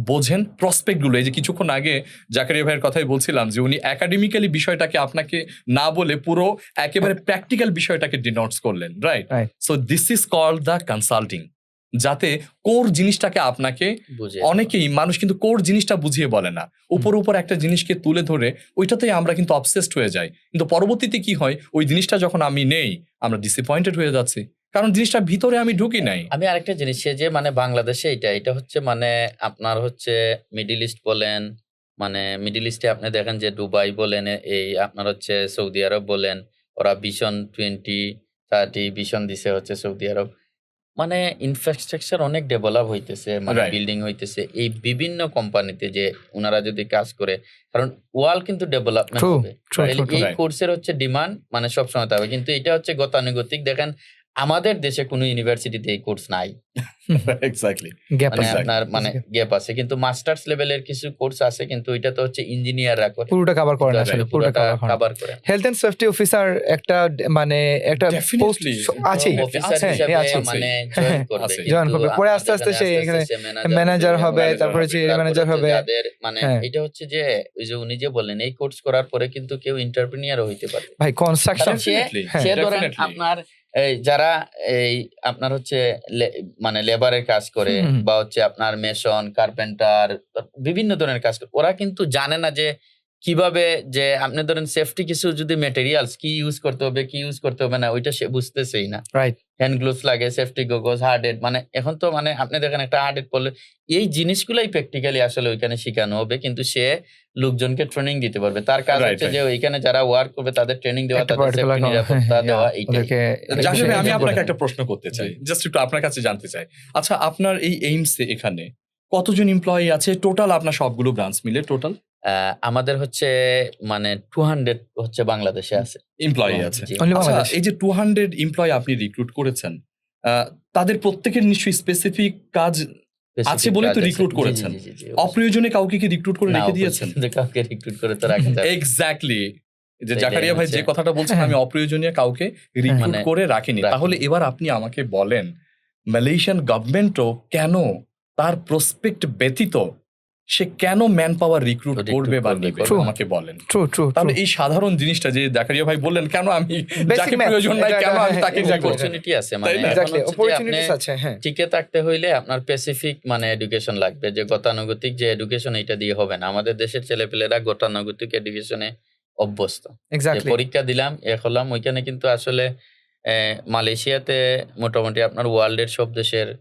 বোঝেন প্রসপেক্ট গুলো। এই যে কিছুক্ষণ আগে জাকারিয়া ভাইয়ের কথাই বলছিলাম যে উনি একাডেমিক্যালি বিষয়টাকে আপনাকে না বলে পুরো একেবারে প্র্যাকটিক্যাল বিষয়টাকে ডিনোটস করলেন, right? So this is called the consulting, যাতে কোর জিনিসটাকে আপনাকে অনেকেই মানুষ কিন্তু কোর জিনিসটা বুঝিয়ে বলে না, উপর উপর একটা জিনিসকে তুলে ধরে ওইটাতেই আমরা কিন্তু অবসেসড হয়ে যাই, কিন্তু পরবর্তীতে কি হয়, ওই জিনিসটা যখন আমি নেই আমরা ডিসঅ্যাপয়েন্টেড হয়ে যাচ্ছি, কারণ জিনিসটা ভিতরে আমি ঢুকি নাই। আমি আরেকটা জিনিস, সে যে মানে বাংলাদেশে এটা হচ্ছে মানে আপনার হচ্ছে মিডল ইস্ট বলেন, মানে মিডল ইস্টে আপনি দেখেন যে দুবাই বলেন, এই আপনার হচ্ছে সৌদি আরব বলেন, ওরা ভিশন 2030 ভিশন দিছে হচ্ছে সৌদি আরব, মানে ইনফ্রাস্ট্রাকচার অনেক ডেভেলপ হইতেছে, মানে বিল্ডিং হইতেছে এই বিভিন্ন কোম্পানিতে, যে ওনারা যদি কাজ করে, কারণ ওয়ার্ল্ড কিন্তু ডেভেলপমেন্ট হবে, এই কোর্সের হচ্ছে ডিমান্ড মানে সবসময় থাকবে, কিন্তু এটা হচ্ছে গতানুগতিক। দেখেন আমাদের দেশে কোনো ইউনিভার্সিটিতে এই কোর্স নাই, এক্স্যাক্টলি মানে আপনার মানে গ্যাপ আছে, কিন্তু মাস্টার্স লেভেলের কিছু কোর্স আছে, কিন্তু এটা তো হচ্ছে ইঞ্জিনিয়াররা করে, পুরোটা কভার করে না, আসলে পুরোটা কভার করে। হেলথ এন্ড সেফটি অফিসার একটা মানে একটা পোস্ট আছে, অফিসার হিসেবে মানে জয়েন করবে, পরে আস্তে আস্তে সে এখানে ম্যানেজার হবে, তারপরে যে ম্যানেজার হবে, যাদের মানে এটা হচ্ছে যে ওই যে উনি যে বললেন এই কোর্স করার পরে কিন্তু কেউ এন্টারপ্রেনিয়ারও হইতে পারে ভাই, কনস্ট্রাকশন সে ধরেন আপনার এই যারা এই আপনার হচ্ছে মানে লেবারের কাজ করে, বা হচ্ছে আপনার মেশন, কার্পেন্টার, বিভিন্ন ধরনের কাজ করে, ওরা কিন্তু জানে না যে কিভাবে, যে আপনি ধরেন সেফটি কিছু যদি ম্যাটেরিয়ালস কি ইউজ করতে হবে, কি ইউজ করতে হবে না, ওইটা সে বুঝতেছেই না। রাইট, হ্যান্ড গ্লোভস লাগে, সেফটি গগলস, হার্ড হেড, মানে এখন তো মানে আপনি দেখেন একটা হার্ড হেড পড়লে এই জিনিসগুলাই প্র্যাকটিক্যালি আসলে ওইখানে শেখানো হবে, কিন্তু সে লোকজনকে ট্রেনিং দিতে পারবে। তার কাজ হচ্ছে যে ওইখানে যারা ওয়ার্ক করবে তাদের ট্রেনিং দেওয়া, তাদের সেফটি নিরাপত্তা দেওয়া। এইটাই আমি আপনাকে একটা প্রশ্ন করতে চাই, জাস্ট একটু আপনার কাছে জানতে চাই, আচ্ছা আপনার এই এইমস এখানে কতজন এমপ্লয়ি আছে টোটাল, আপনার সবগুলো ব্রাঞ্চ মিলে টোটাল? আমাদের হচ্ছে মানে 200 হচ্ছে বাংলাদেশে আছে এমপ্লয়ি আছে। আচ্ছা, এই যে 200 এমপ্লয়ি আপনি রিক্রুট করেছেন, তাদের প্রত্যেকের নিশ্চয়ই স্পেসিফিক কাজ আছে বলে তো রিক্রুট করেছেন, অপ্রয়োজনে কাউকে কি রিক্রুট করে রেখে দিয়েছেন? কাউকে রিক্রুট করে তো রাখা যাবে। এক্স্যাক্টলি, যে জাকারিয়া ভাই যে কথাটা বলছেন, আমি অপ্রয়োজনীয় কাউকে রিক্রুট করে রাখিনি। তাহলে এবার আপনি আমাকে বলেন, মালয়েশিয়ান গভর্নমেন্টও কেন তার প্রসপেক্ট ব্যতীত সে কেন ম্যান পাওয়ার রিক্রুট করবে বা নেবে, আমাকে বলেন। তাহলে এই সাধারণ জিনিসটা যে জাকারিয়া ভাই বললেন, কেন আমি যাকে প্রয়োজন নাই কেন আমি তাকে নিব? অপরচুনিটি আছে, মানে টিকে থাকতে হইলে আপনার স্পেসিফিক মানে এডুকেশন লাগবে, যে গতানুগতিক যে এডুকেশন এটা দিয়ে হবে না। আমাদের দেশের ছেলেপেলেরা গতানুগতিক এডুকেশনে অভ্যস্ত। যে এক্স্যাক্টলি পরীক্ষা দিলাম, হলাম, ওইখানে কিন্তু আসলে মালয়েশিয়াতে মোটামুটি আপনার ওয়ার্ল্ডের সব দেশের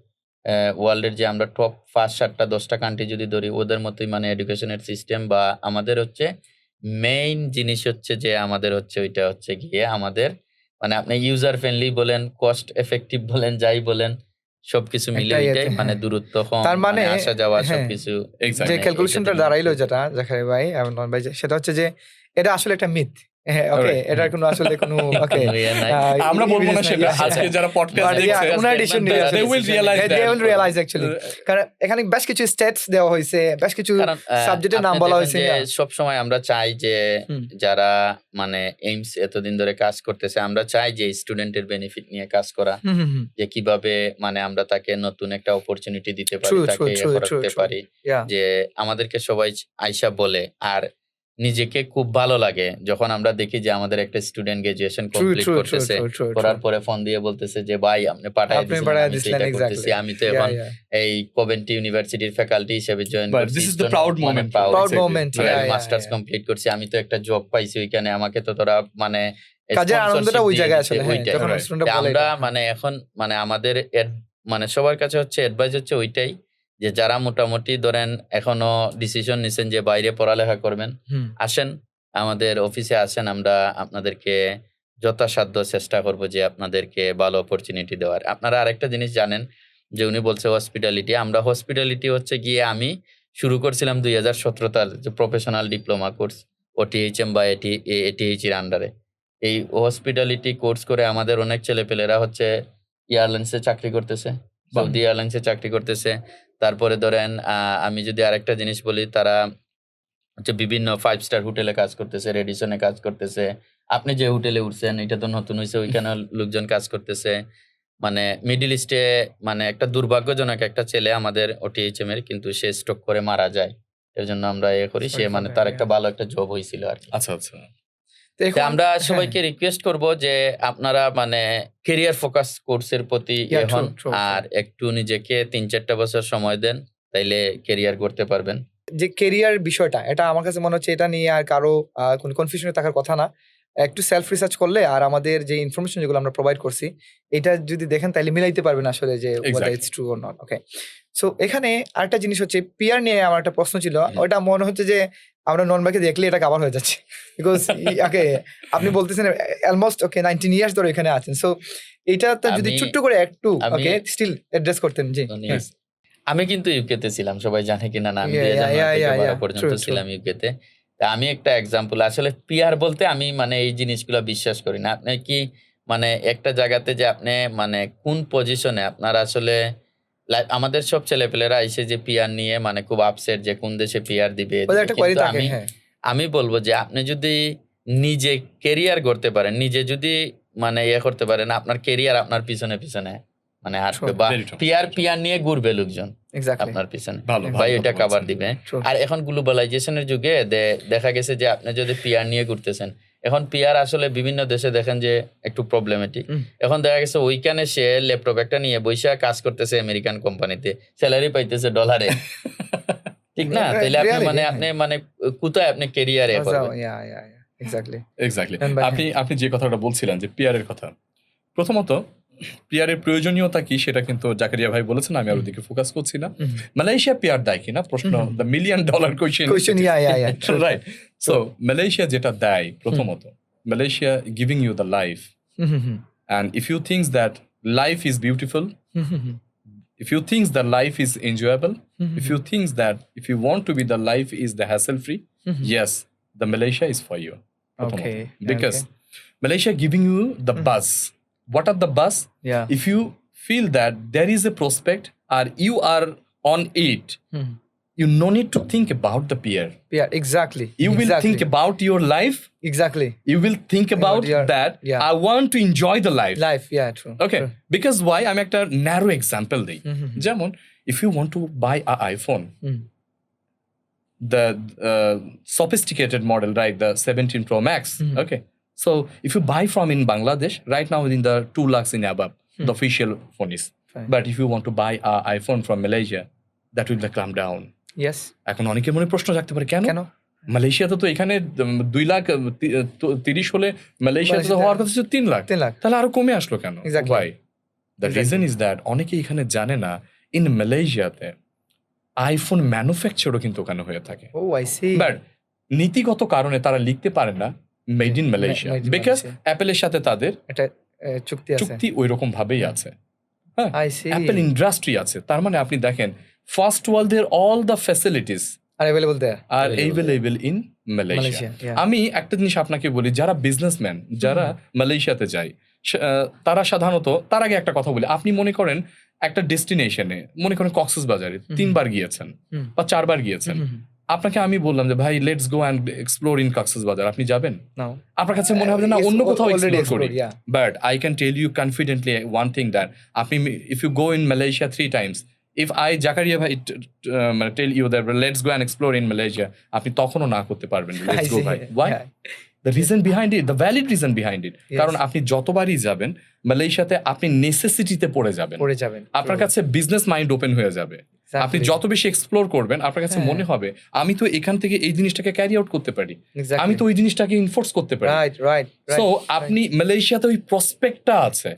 ওয়ার্ল্ডের যে আমরা টপ ৫, ৭টা ১০টা কান্ট্রি যদি ধরি, ওদের মতোই মানে এডুকেশনের সিস্টেম বা আমাদের হচ্ছে মেইন জিনিস হচ্ছে যে আমাদের হচ্ছে ওইটা হচ্ছে গিয়ে আমাদের মানে আপনি ইউজার ফ্রেন্ডলি বলেন, কস্ট এফেক্টিভ বলেন, যাই বলেন, সবকিছু মিলে একটা ওইটাই ইয়েতে, মানে হ্যাঁ। দূরত্ব কম, তার মানে মানে আসা যাওয়া হ্যাঁ, সবকিছু যে এক্স্যাক্টলি মানে ক্যালকুলেশনটা এটাতে দাঁড়াইলো মিলে। যেটা জাকারিয়া ভাই এবং নন ভাই, সেটা হচ্ছে যে এটা আসলে একটা মিথ। হ্যাঁ, ওকে, Alright. এটার কোনো আসলে কোনো ওকে কোনো ইয়ে নাই। আমরা বলবো না সেটা, হ্যাঁ, আজকে যারা পডকাস্ট But yeah, দেখছে ওনার decision নিবে they আসলে। will realize They that will realize actually. কারণ এখানে বেশ কিছু স্টেটস দেওয়া হয়েছে, বেশ কিছু কারণ সাবজেক্টের নাম আপনি বলা দেখবেন হয়েছে। যে সবসময় আমরা চাই যে হুম। যারা মানে এইমস এতদিন ধরে কাজ করতেছে, আমরা চাই যে স্টুডেন্টের বেনিফিট নিয়ে কাজ করা, হুম, হুম, হুম। যে কিভাবে মানে আমরা তাকে নতুন একটা অপরচুনিটি দিতে পারি, True, তাকে true, ইয়ে true, করাতে true, true. পারি। Yeah. যে আমাদেরকে সবাই আইসা বলে, আর নিজেকে খুব ভালো লাগে যখন আমরা দেখি যে আমাদের একটা student graduation True, complete true, true, করতেছে, true, true, করার true. পরে ফোন দিয়ে বলতেছে যে ভাই আপনি পাঠায় আপনি দিয়েছিলেন, পাঠায় আমি তো দিছিলেন, এটা exactly. করতেছি, আমি তো Yeah, এখন yeah. এই কোভেন্ট্রি ইউনিভার্সিটির ফ্যাকাল্টি হিসেবে জয়েন But করছি, this is the proud moment. Proud moment, yeah, yeah, masters yeah. Complete করছি, আমি তো একটা জব পাইছি ওইখানে, আমাকে তো তোরা মানে কাজের আনন্দটা ওই sponsorship জায়গায় দিয়ে আসলে, হ্যাঁ, দিছে, যখন Right. স্টুডেন্টরা বলে আমরা এটা। মানে এখন মানে আমাদের মানে সবার কাছে হচ্ছে অ্যাডভাইস হচ্ছে ওইটাই, যে যারা মোটামুটি ধরেন এখনো ডিসিশন নিছেন যে বাইরে পড়ালেখা করবেন, হুম। আসেন আমাদের অফিসে আসেন, আমরা আপনাদেরকে যথাসাধ্য চেষ্টা করব যে আপনাদেরকে ভালো অপরচুনিটি দেওয়ার। আপনারা আরেকটা জিনিস জানেন যে উনি বলছে হসপিটালিটি, আমরা হসপিটালিটি হচ্ছে গিয়ে আমি শুরু করছিলাম 2017 সাল যে প্রফেশনাল ডিপ্লোমা কোর্স ওটিএইচএম বা এটিএইচ এর আন্ডারে। এই হসপিটালিটি কোর্স করে আমাদের অনেক ছেলেপেলেরা হচ্ছে এয়ারলাইন্সে চাকরি করতেছে, সৌদি এয়ারলাইন্সে চাকরি করতেছে। তারপরে ধরেন আমি যদি আরেকটা জিনিস বলি, তারা হচ্ছে বিভিন্ন 5 স্টার হোটেলে কাজ করতেছে, রেডিসনে কাজ করতেছে। আপনি যে হোটেলে উঠছেন এটা তো নতুন হইছে, ওইখানে লোকজন কাজ করতেছে। মানে মিডল ইস্টে মানে একটা দুর্ভাগ্যজনক একটা ছেলে আমাদের ওটিএইচএম এর, কিন্তু সে স্ট্রোক করে মারা যায়। এর জন্য আমরা করি, সে Sorry for মানে that, তার একটা yeah. ভালো একটা জব হইছিল আর কি। আচ্ছা আচ্ছা। তো তো এখন আমরা হ্যাঁ, সবাইকে রিকোয়েস্ট করব যে আপনারা মানে ক্যারিয়ার ফোকাস কোর্সের প্রতি Yeah, এখন true, true, আর একটু নিজেকে ৩-৪টা বছর সময় দেন, তাইলে ক্যারিয়ার করতে পারবেন। যে কেরিয়ার বিষয়টা, এটা আমার কাছে মনে হচ্ছে এটা নিয়ে আর কারো কোনো কনফিউশনে থাকার কথা না। একটু সেলফ রিসার্চ করলে আর আমাদের যে ইনফরমেশন যেগুলো আমরা প্রোভাইড করছি, এটা যদি দেখেন তাহলে মিলাইতে পারবেন আসলে যে Exactly. It's true or not. Okay, so এখানে আরেকটা জিনিস হচ্ছে পিয়ার নিয়ে আমার একটা প্রশ্ন ছিল, ওটা মনে হচ্ছে যে আমরা নন ভাইকে দেখলে এটা কভার হয়ে যাচ্ছে, বিকজ ওকে আপনি বলতেছেন অলমোস্ট ওকে 19 ইয়ার্স ধরে এখানে আছেন, সো এটা তো যদি আমি- ছোট্ট করে একটু আমি- ওকে স্টিল অ্যাড্রেস করতেন। জি, Yes. আমি কিন্তু ইউকেতে ছিলাম, সবাই জানে কিনা না, আমি Yeah, 2009 yeah, থেকে yeah, 12 yeah. পর্যন্ত True, true. ছিলাম ইউকেতে। তা আমি একটা এক্সাম্পল, আসলে পিআর বলতে আমি মানে এই জিনিসগুলো বিশ্বাস করি না। আপনি কি মানে একটা জায়গাতে যে আপনি মানে কোন পজিশনে আপনার আসলে আমাদের সব ছেলেপেলেরা এসে যে পিআর নিয়ে মানে খুব আপসেট যে কোন দেশে পিআর দিবে। ওদের একটা কোয়ারি কিন্তু থাকে, হ্যাঁ। আমি বলবো যে আপনি যদি নিজে কেরিয়ার করতে পারেন, নিজে যদি মানে করতে পারেন, আপনার কেরিয়ার আপনার পিছনে পিছনে মানে হাঁটবে, True, বা very true. পিআর নিয়ে ঘুরবে লোকজন এক্স্যাক্টলি, আপনার পিছনে, ভালো, ভাই ভালো এটা কথা কাভার বলছেন। দিবে। True. আর এখন গ্লোবালাইজেশনের যুগে দেখা গেছে যে আপনি যদি পিআর নিয়ে ঘুরতেছেন, এখন পিআর আসলে বিভিন্ন দেশে দেখেন যে একটু প্রবলেমেটিক। এখন দেখা গেছে ওইখানে সে ল্যাপটপ একটা নিয়ে বসে কাজ করতেছে আমেরিকান কোম্পানিতে, স্যালারি পাইতেছে ডলারে, ঠিক না? তাইলে আপনি Reality, মানে হ্যাঁ। আপনি মানে কোথায় আপনি কেরিয়ারে করবেন? এক্স্যাক্টলি। এক্স্যাক্টলি। And by- আপনি যে কথাটা বলছিলেন যে পিয়ারের কথা, প্রথমত পিয়ারের প্রয়োজনীয়তা কি সেটা কিন্তু জাকারিয়া ভাই বলেছেন, আমি আর ওদিকে ফোকাস করছি না। মালয়েশিয়া পিয়ার দেয় কিনা প্রশ্ন, the million dollar question. Right. So Malaysia যেটা দেয় প্রথমত, Malaysia giving you the life, and if you think that life is beautiful, if you think that life is enjoyable, if you think that if you want to be the life is the hassle free, yes, the Malaysia is for you. Okay, Because Malaysia giving you the buzz. What are the buzz? Yeah. If you feel that there is a prospect or you are on it, you no need to think about the peer. Yeah, exactly. You will think about your life. Exactly. You will think about your- that. yeah. I want to enjoy the life. Life, yeah, true. Okay, True. because why? I'm একটা narrow example দিই। যেমন if you want to buy an iPhone, the sophisticated model, right, the 17 Pro Max, okay, so if you buy from in Bangladesh right now in the 2 lakhs in above, the official phone is. Fine. But if you want to buy an iPhone from Malaysia, that will come down. Yes. এখন অনেকের মনে প্রশ্ন থাকতে পারে কেন? কেন? মালয়েশিয়াতে তো এখানে 2,30,000 হলে মালয়েশিয়াতে তো হওয়ার কথা ছিল 3 লাখ। তাহলে আরো কমে আসলো কেন? Why? The reason is that অনেকে এখানে জানে না ইন মালয়েশিয়াতে আইফোন ম্যানুফ্যাকচারও কিন্তু ওখানে হয়ে থাকে। I see. বাট নীতিগত কারণে তারা লিখতে পারে না মেড ইন মালয়েশিয়া, বিকজ অ্যাপেলের সাথে তাদের এটা চুক্তি ওই রকম ভাবেই আছে। হ্যাঁ, I see. অ্যাপেল ইন্ডাস্ট্রি আছে, তার মানে আপনি দেখেন ফার্স্ট ওয়ার্ল্ডের all the facilities are available there. Are available in Malaysia. yeah. আমি একটা জিনিস আপনাকে বলি, যারা বিজনেসম্যান যারা মালয়েশিয়াতে যায় তারা সাধারণত, তার আগে একটা কথা বলি, আপনি মনে করেন একটা ডেস্টিনেশনে, মনে করেন কক্সবাজারে 3 বার গিয়েছেন বা 4 বার গিয়েছেন, আপনাকে আমি বললাম যে ভাই let's go and explore in Cox's Bazar, আপনি যাবেন? আপনার কাছে মনে হবে না অন্য কোথাও এক্সপ্লোর করি? But I can tell you confidently one thing that আপনি if you go in Malaysia 3 times, if I Jakaria ভাই tell you that let's go and explore in Malaysia, আপনি তখনও না করতে পারবেন let's go ভাই। Why? The reason behind it, the valid reason behind it, কারণ আপনি যতবারই যাবেন মালয়েশিয়াতে আপনি নেসেসিটিতে পড়ে যাবেন, আপনার কাছে বিজনেস মাইন্ড ওপেন হয়ে যাবে। আপনি যত বেশি এক্সপ্লোর করবেন আপনার কাছে মনে হবে আমি তো এখান থেকে এই জিনিসটাকে ক্যারি আউট করতে পারি, আমি তো ওই জিনিসটাকে ইনফোর্স করতে পারি। সো আপনি মালয়েশিয়াতে ওই প্রসপেক্টটা আছে,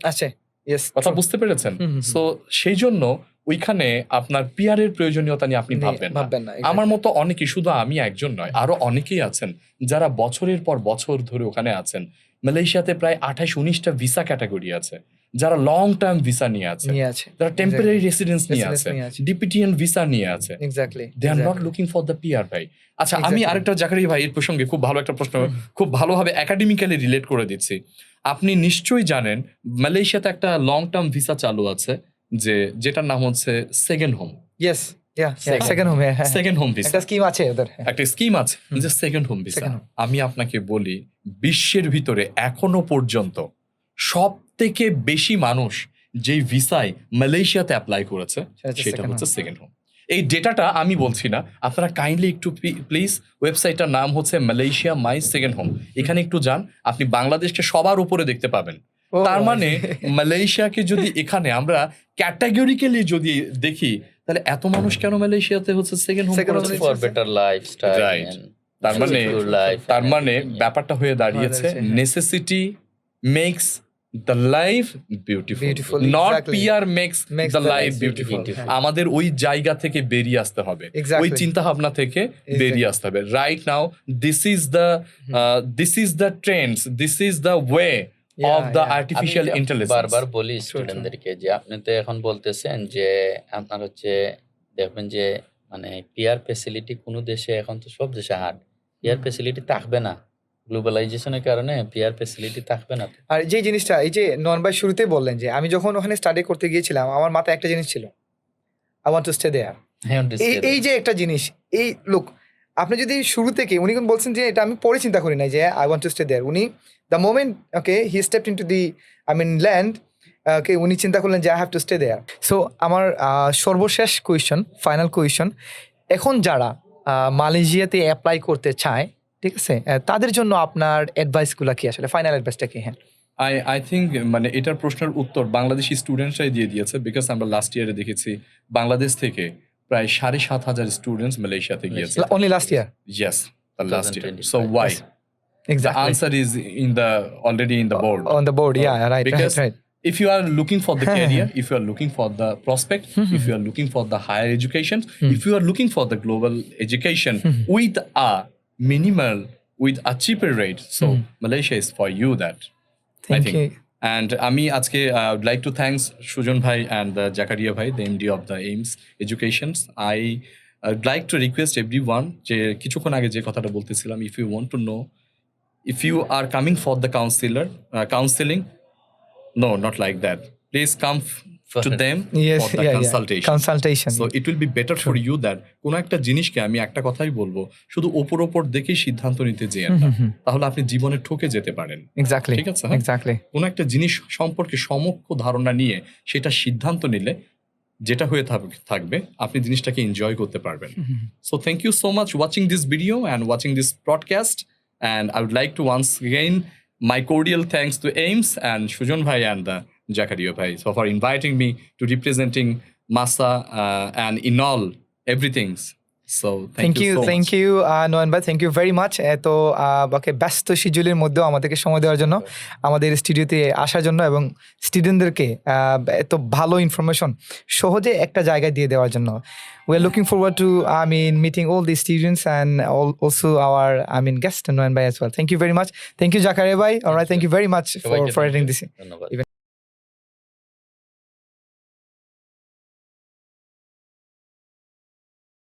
কথা বুঝতে পেরেছেন? সো সেই জন্য ওইখানে আপনার পিয়ারের প্রয়োজনীয়তা নিয়ে আপনি ভাববেন না। আমার মতো অনেকেই, শুধু আমি একজন নয়, আরো অনেকেই আছেন যারা বছরের পর বছর ধরে ওখানে আছেন। মালয়েশিয়াতে প্রায় 28-19টা ভিসা ক্যাটাগরি আছে, যারা লং টার্ম ভিসা নিয়ে আছে, যারা টেম্পোরারি রেসিডেন্স নিয়ে আছে, ডিপিটিএন ভিসা নিয়ে আছে। They are not looking for the PR ভাই। আচ্ছা, আমি আরেকটা জাকারি ভাই এর প্রসঙ্গে খুব ভালো একটা প্রশ্ন, খুব ভালোভাবে একাডেমিক্যালি রিলেট করে দিচ্ছি। আপনি নিশ্চয়ই জানেন মালয়েশিয়াতে একটা লং টার্ম ভিসা চালু আছে যেটার নাম হচ্ছে second home. Second home visa একটা স্কিম আছে যে সেকেন্ড হোম ভিসা। আমি আপনাকে বলি, বিশ্বের ভিতরে এখনো পর্যন্ত সব থেকে বেশি মানুষ যেই ভিসায় মালয়েশিয়াতে অ্যাপ্লাই করেছে সেটা হচ্ছে সেকেন্ড হোম। এই ডেটাটা আমি বলছি না, আপনারা কাইন্ডলি একটু প্লিজ, ওয়েবসাইটটার নাম হচ্ছে মালয়েশিয়া মাই সেকেন্ড হোম, এখানে একটু যান, আপনি বাংলাদেশকে সবার উপরে দেখতে পাবেন। তার মানে মালয়েশিয়াকে যদি এখানে আমরা ক্যাটাগরিক্যালি যদি দেখি, তাহলে এত মানুষ কেন মালয়েশিয়াতে হচ্ছে second home for better lifestyle, right? তার মানে ব্যাপারটা হয়ে দাঁড়িয়েছে necessity makes the life beautiful, not PR makes the life beautiful. আমাদের ওই জায়গা থেকে বেরিয়ে আসতে হবে, ওই চিন্তা ভাবনা থেকে বেরিয়ে আসতে হবে। Right now this is the Trends, this is the way of the artificial intelligence. বারবার বলি স্টুডেন্টদেরকে যে আপনি তো এখন বলতেছেন যে আপনার হচ্ছে দেখবেন যে মানে পিআর ফ্যাসিলিটি কোন দেশে, এখন তো সব দেশে হার্ড, পিআর ফ্যাসিলিটি থাকবে না, গ্লোবালাইজেশনের কারণে পিআর ফ্যাসিলিটি থাকবে না। আর যে জিনিসটা, এই যে নন ভাই শুরুতেই বললেন যে আমি যখন ওখানে স্টাডি করতে গিয়েছিলাম আমার মাথায় একটা জিনিস ছিল, I want to stay there. এই যে একটা জিনিস, এই লোক আপনি যদি শুরু থেকে, উনি কোন বলছেন যে এটা আমি পরে চিন্তা করি না যে I want to stay there, উনি the moment he stepped into the land, উনি চিন্তা করলেন যে I have to stay there. So আমার সর্বশেষ কোয়েশ্চন, ফাইনাল কোয়েশ্চন, এখন যারা মালয়েশিয়াতে অ্যাপ্লাই করতে চায়, ঠিক আছে, তাদের জন্য আপনার অ্যাডভাইসগুলো কি, আসলে ফাইনাল অ্যাডভাইসটা কি? হ্যাঁ, আই থিঙ্ক মানে এটার প্রশ্নের উত্তর বাংলাদেশি স্টুডেন্টসরাই দিয়ে দিয়েছে, বিকজ আমরা লাস্ট ইয়ারে দেখেছি বাংলাদেশ থেকে প্রায় 7,500 স্টুডেন্টস মালয়েশিয়াতে গিয়েছে। only last year? Yes, the last year. So why? Exactly. The answer is already in the board. On the board, yeah, right. Because right. If you are looking for the career, if you are looking for the prospect, if you are looking for the higher education, if you are looking for the global education with a minimal, with a cheaper rate, so Malaysia is for you that. Thank you. And আমি আজকে I would like to thanks Sujon bhai and Jakaria bhai, the MD of the AIMS Educations. I'd like to request everyone যে কিছুক্ষণ আগে যে কথাটা বলতেছিলাম, if you want to know, if you are coming for the counseling, no, not like that. Please come to them yes, for the consultation. So it will be better for you that কোনো একটা জিনিসকে, আমি একটা কথাই বলবো, শুধু ওপর দেখেই সিদ্ধান্ত নিতে যেন না, তাহলে আপনি জীবনে ঠকে যেতে পারেন। এক্স্যাক্টলি, ঠিক আছে? এক্স্যাক্টলি। কোনো একটা জিনিস সম্পর্কে সমক্ষ ধারণা নিয়ে সেটা সিদ্ধান্ত নিলে যেটা হয়ে থাকবে, আপনি জিনিসটাকে এনজয় করতে পারবেন। So thank you so much watching this video and watching this broadcast. And I would like to once again my cordial thanks to AIMS and Sujon bhai and Jakaria bhai for inviting me to representing MASA and in all everything. So thank you so thank much. You Nayan ভাই, thank you very much এত ব্যস্ত শিডিউলের মধ্যেও আমাদেরকে সময় দেওয়ার জন্য, আমাদের স্টুডিওতে আসার জন্য এবং স্টুডেন্টদেরকে এত ভালো ইনফরমেশন সহজে একটা জায়গায় দিয়ে দেওয়ার জন্য। We are looking forward to meeting all the students and also our guest Noyan bhai as well. Thank you very much. Thank you Zakaria bhai. All right, thank you very much সবাইকে for thank attending you. this ধন্যবাদ। event.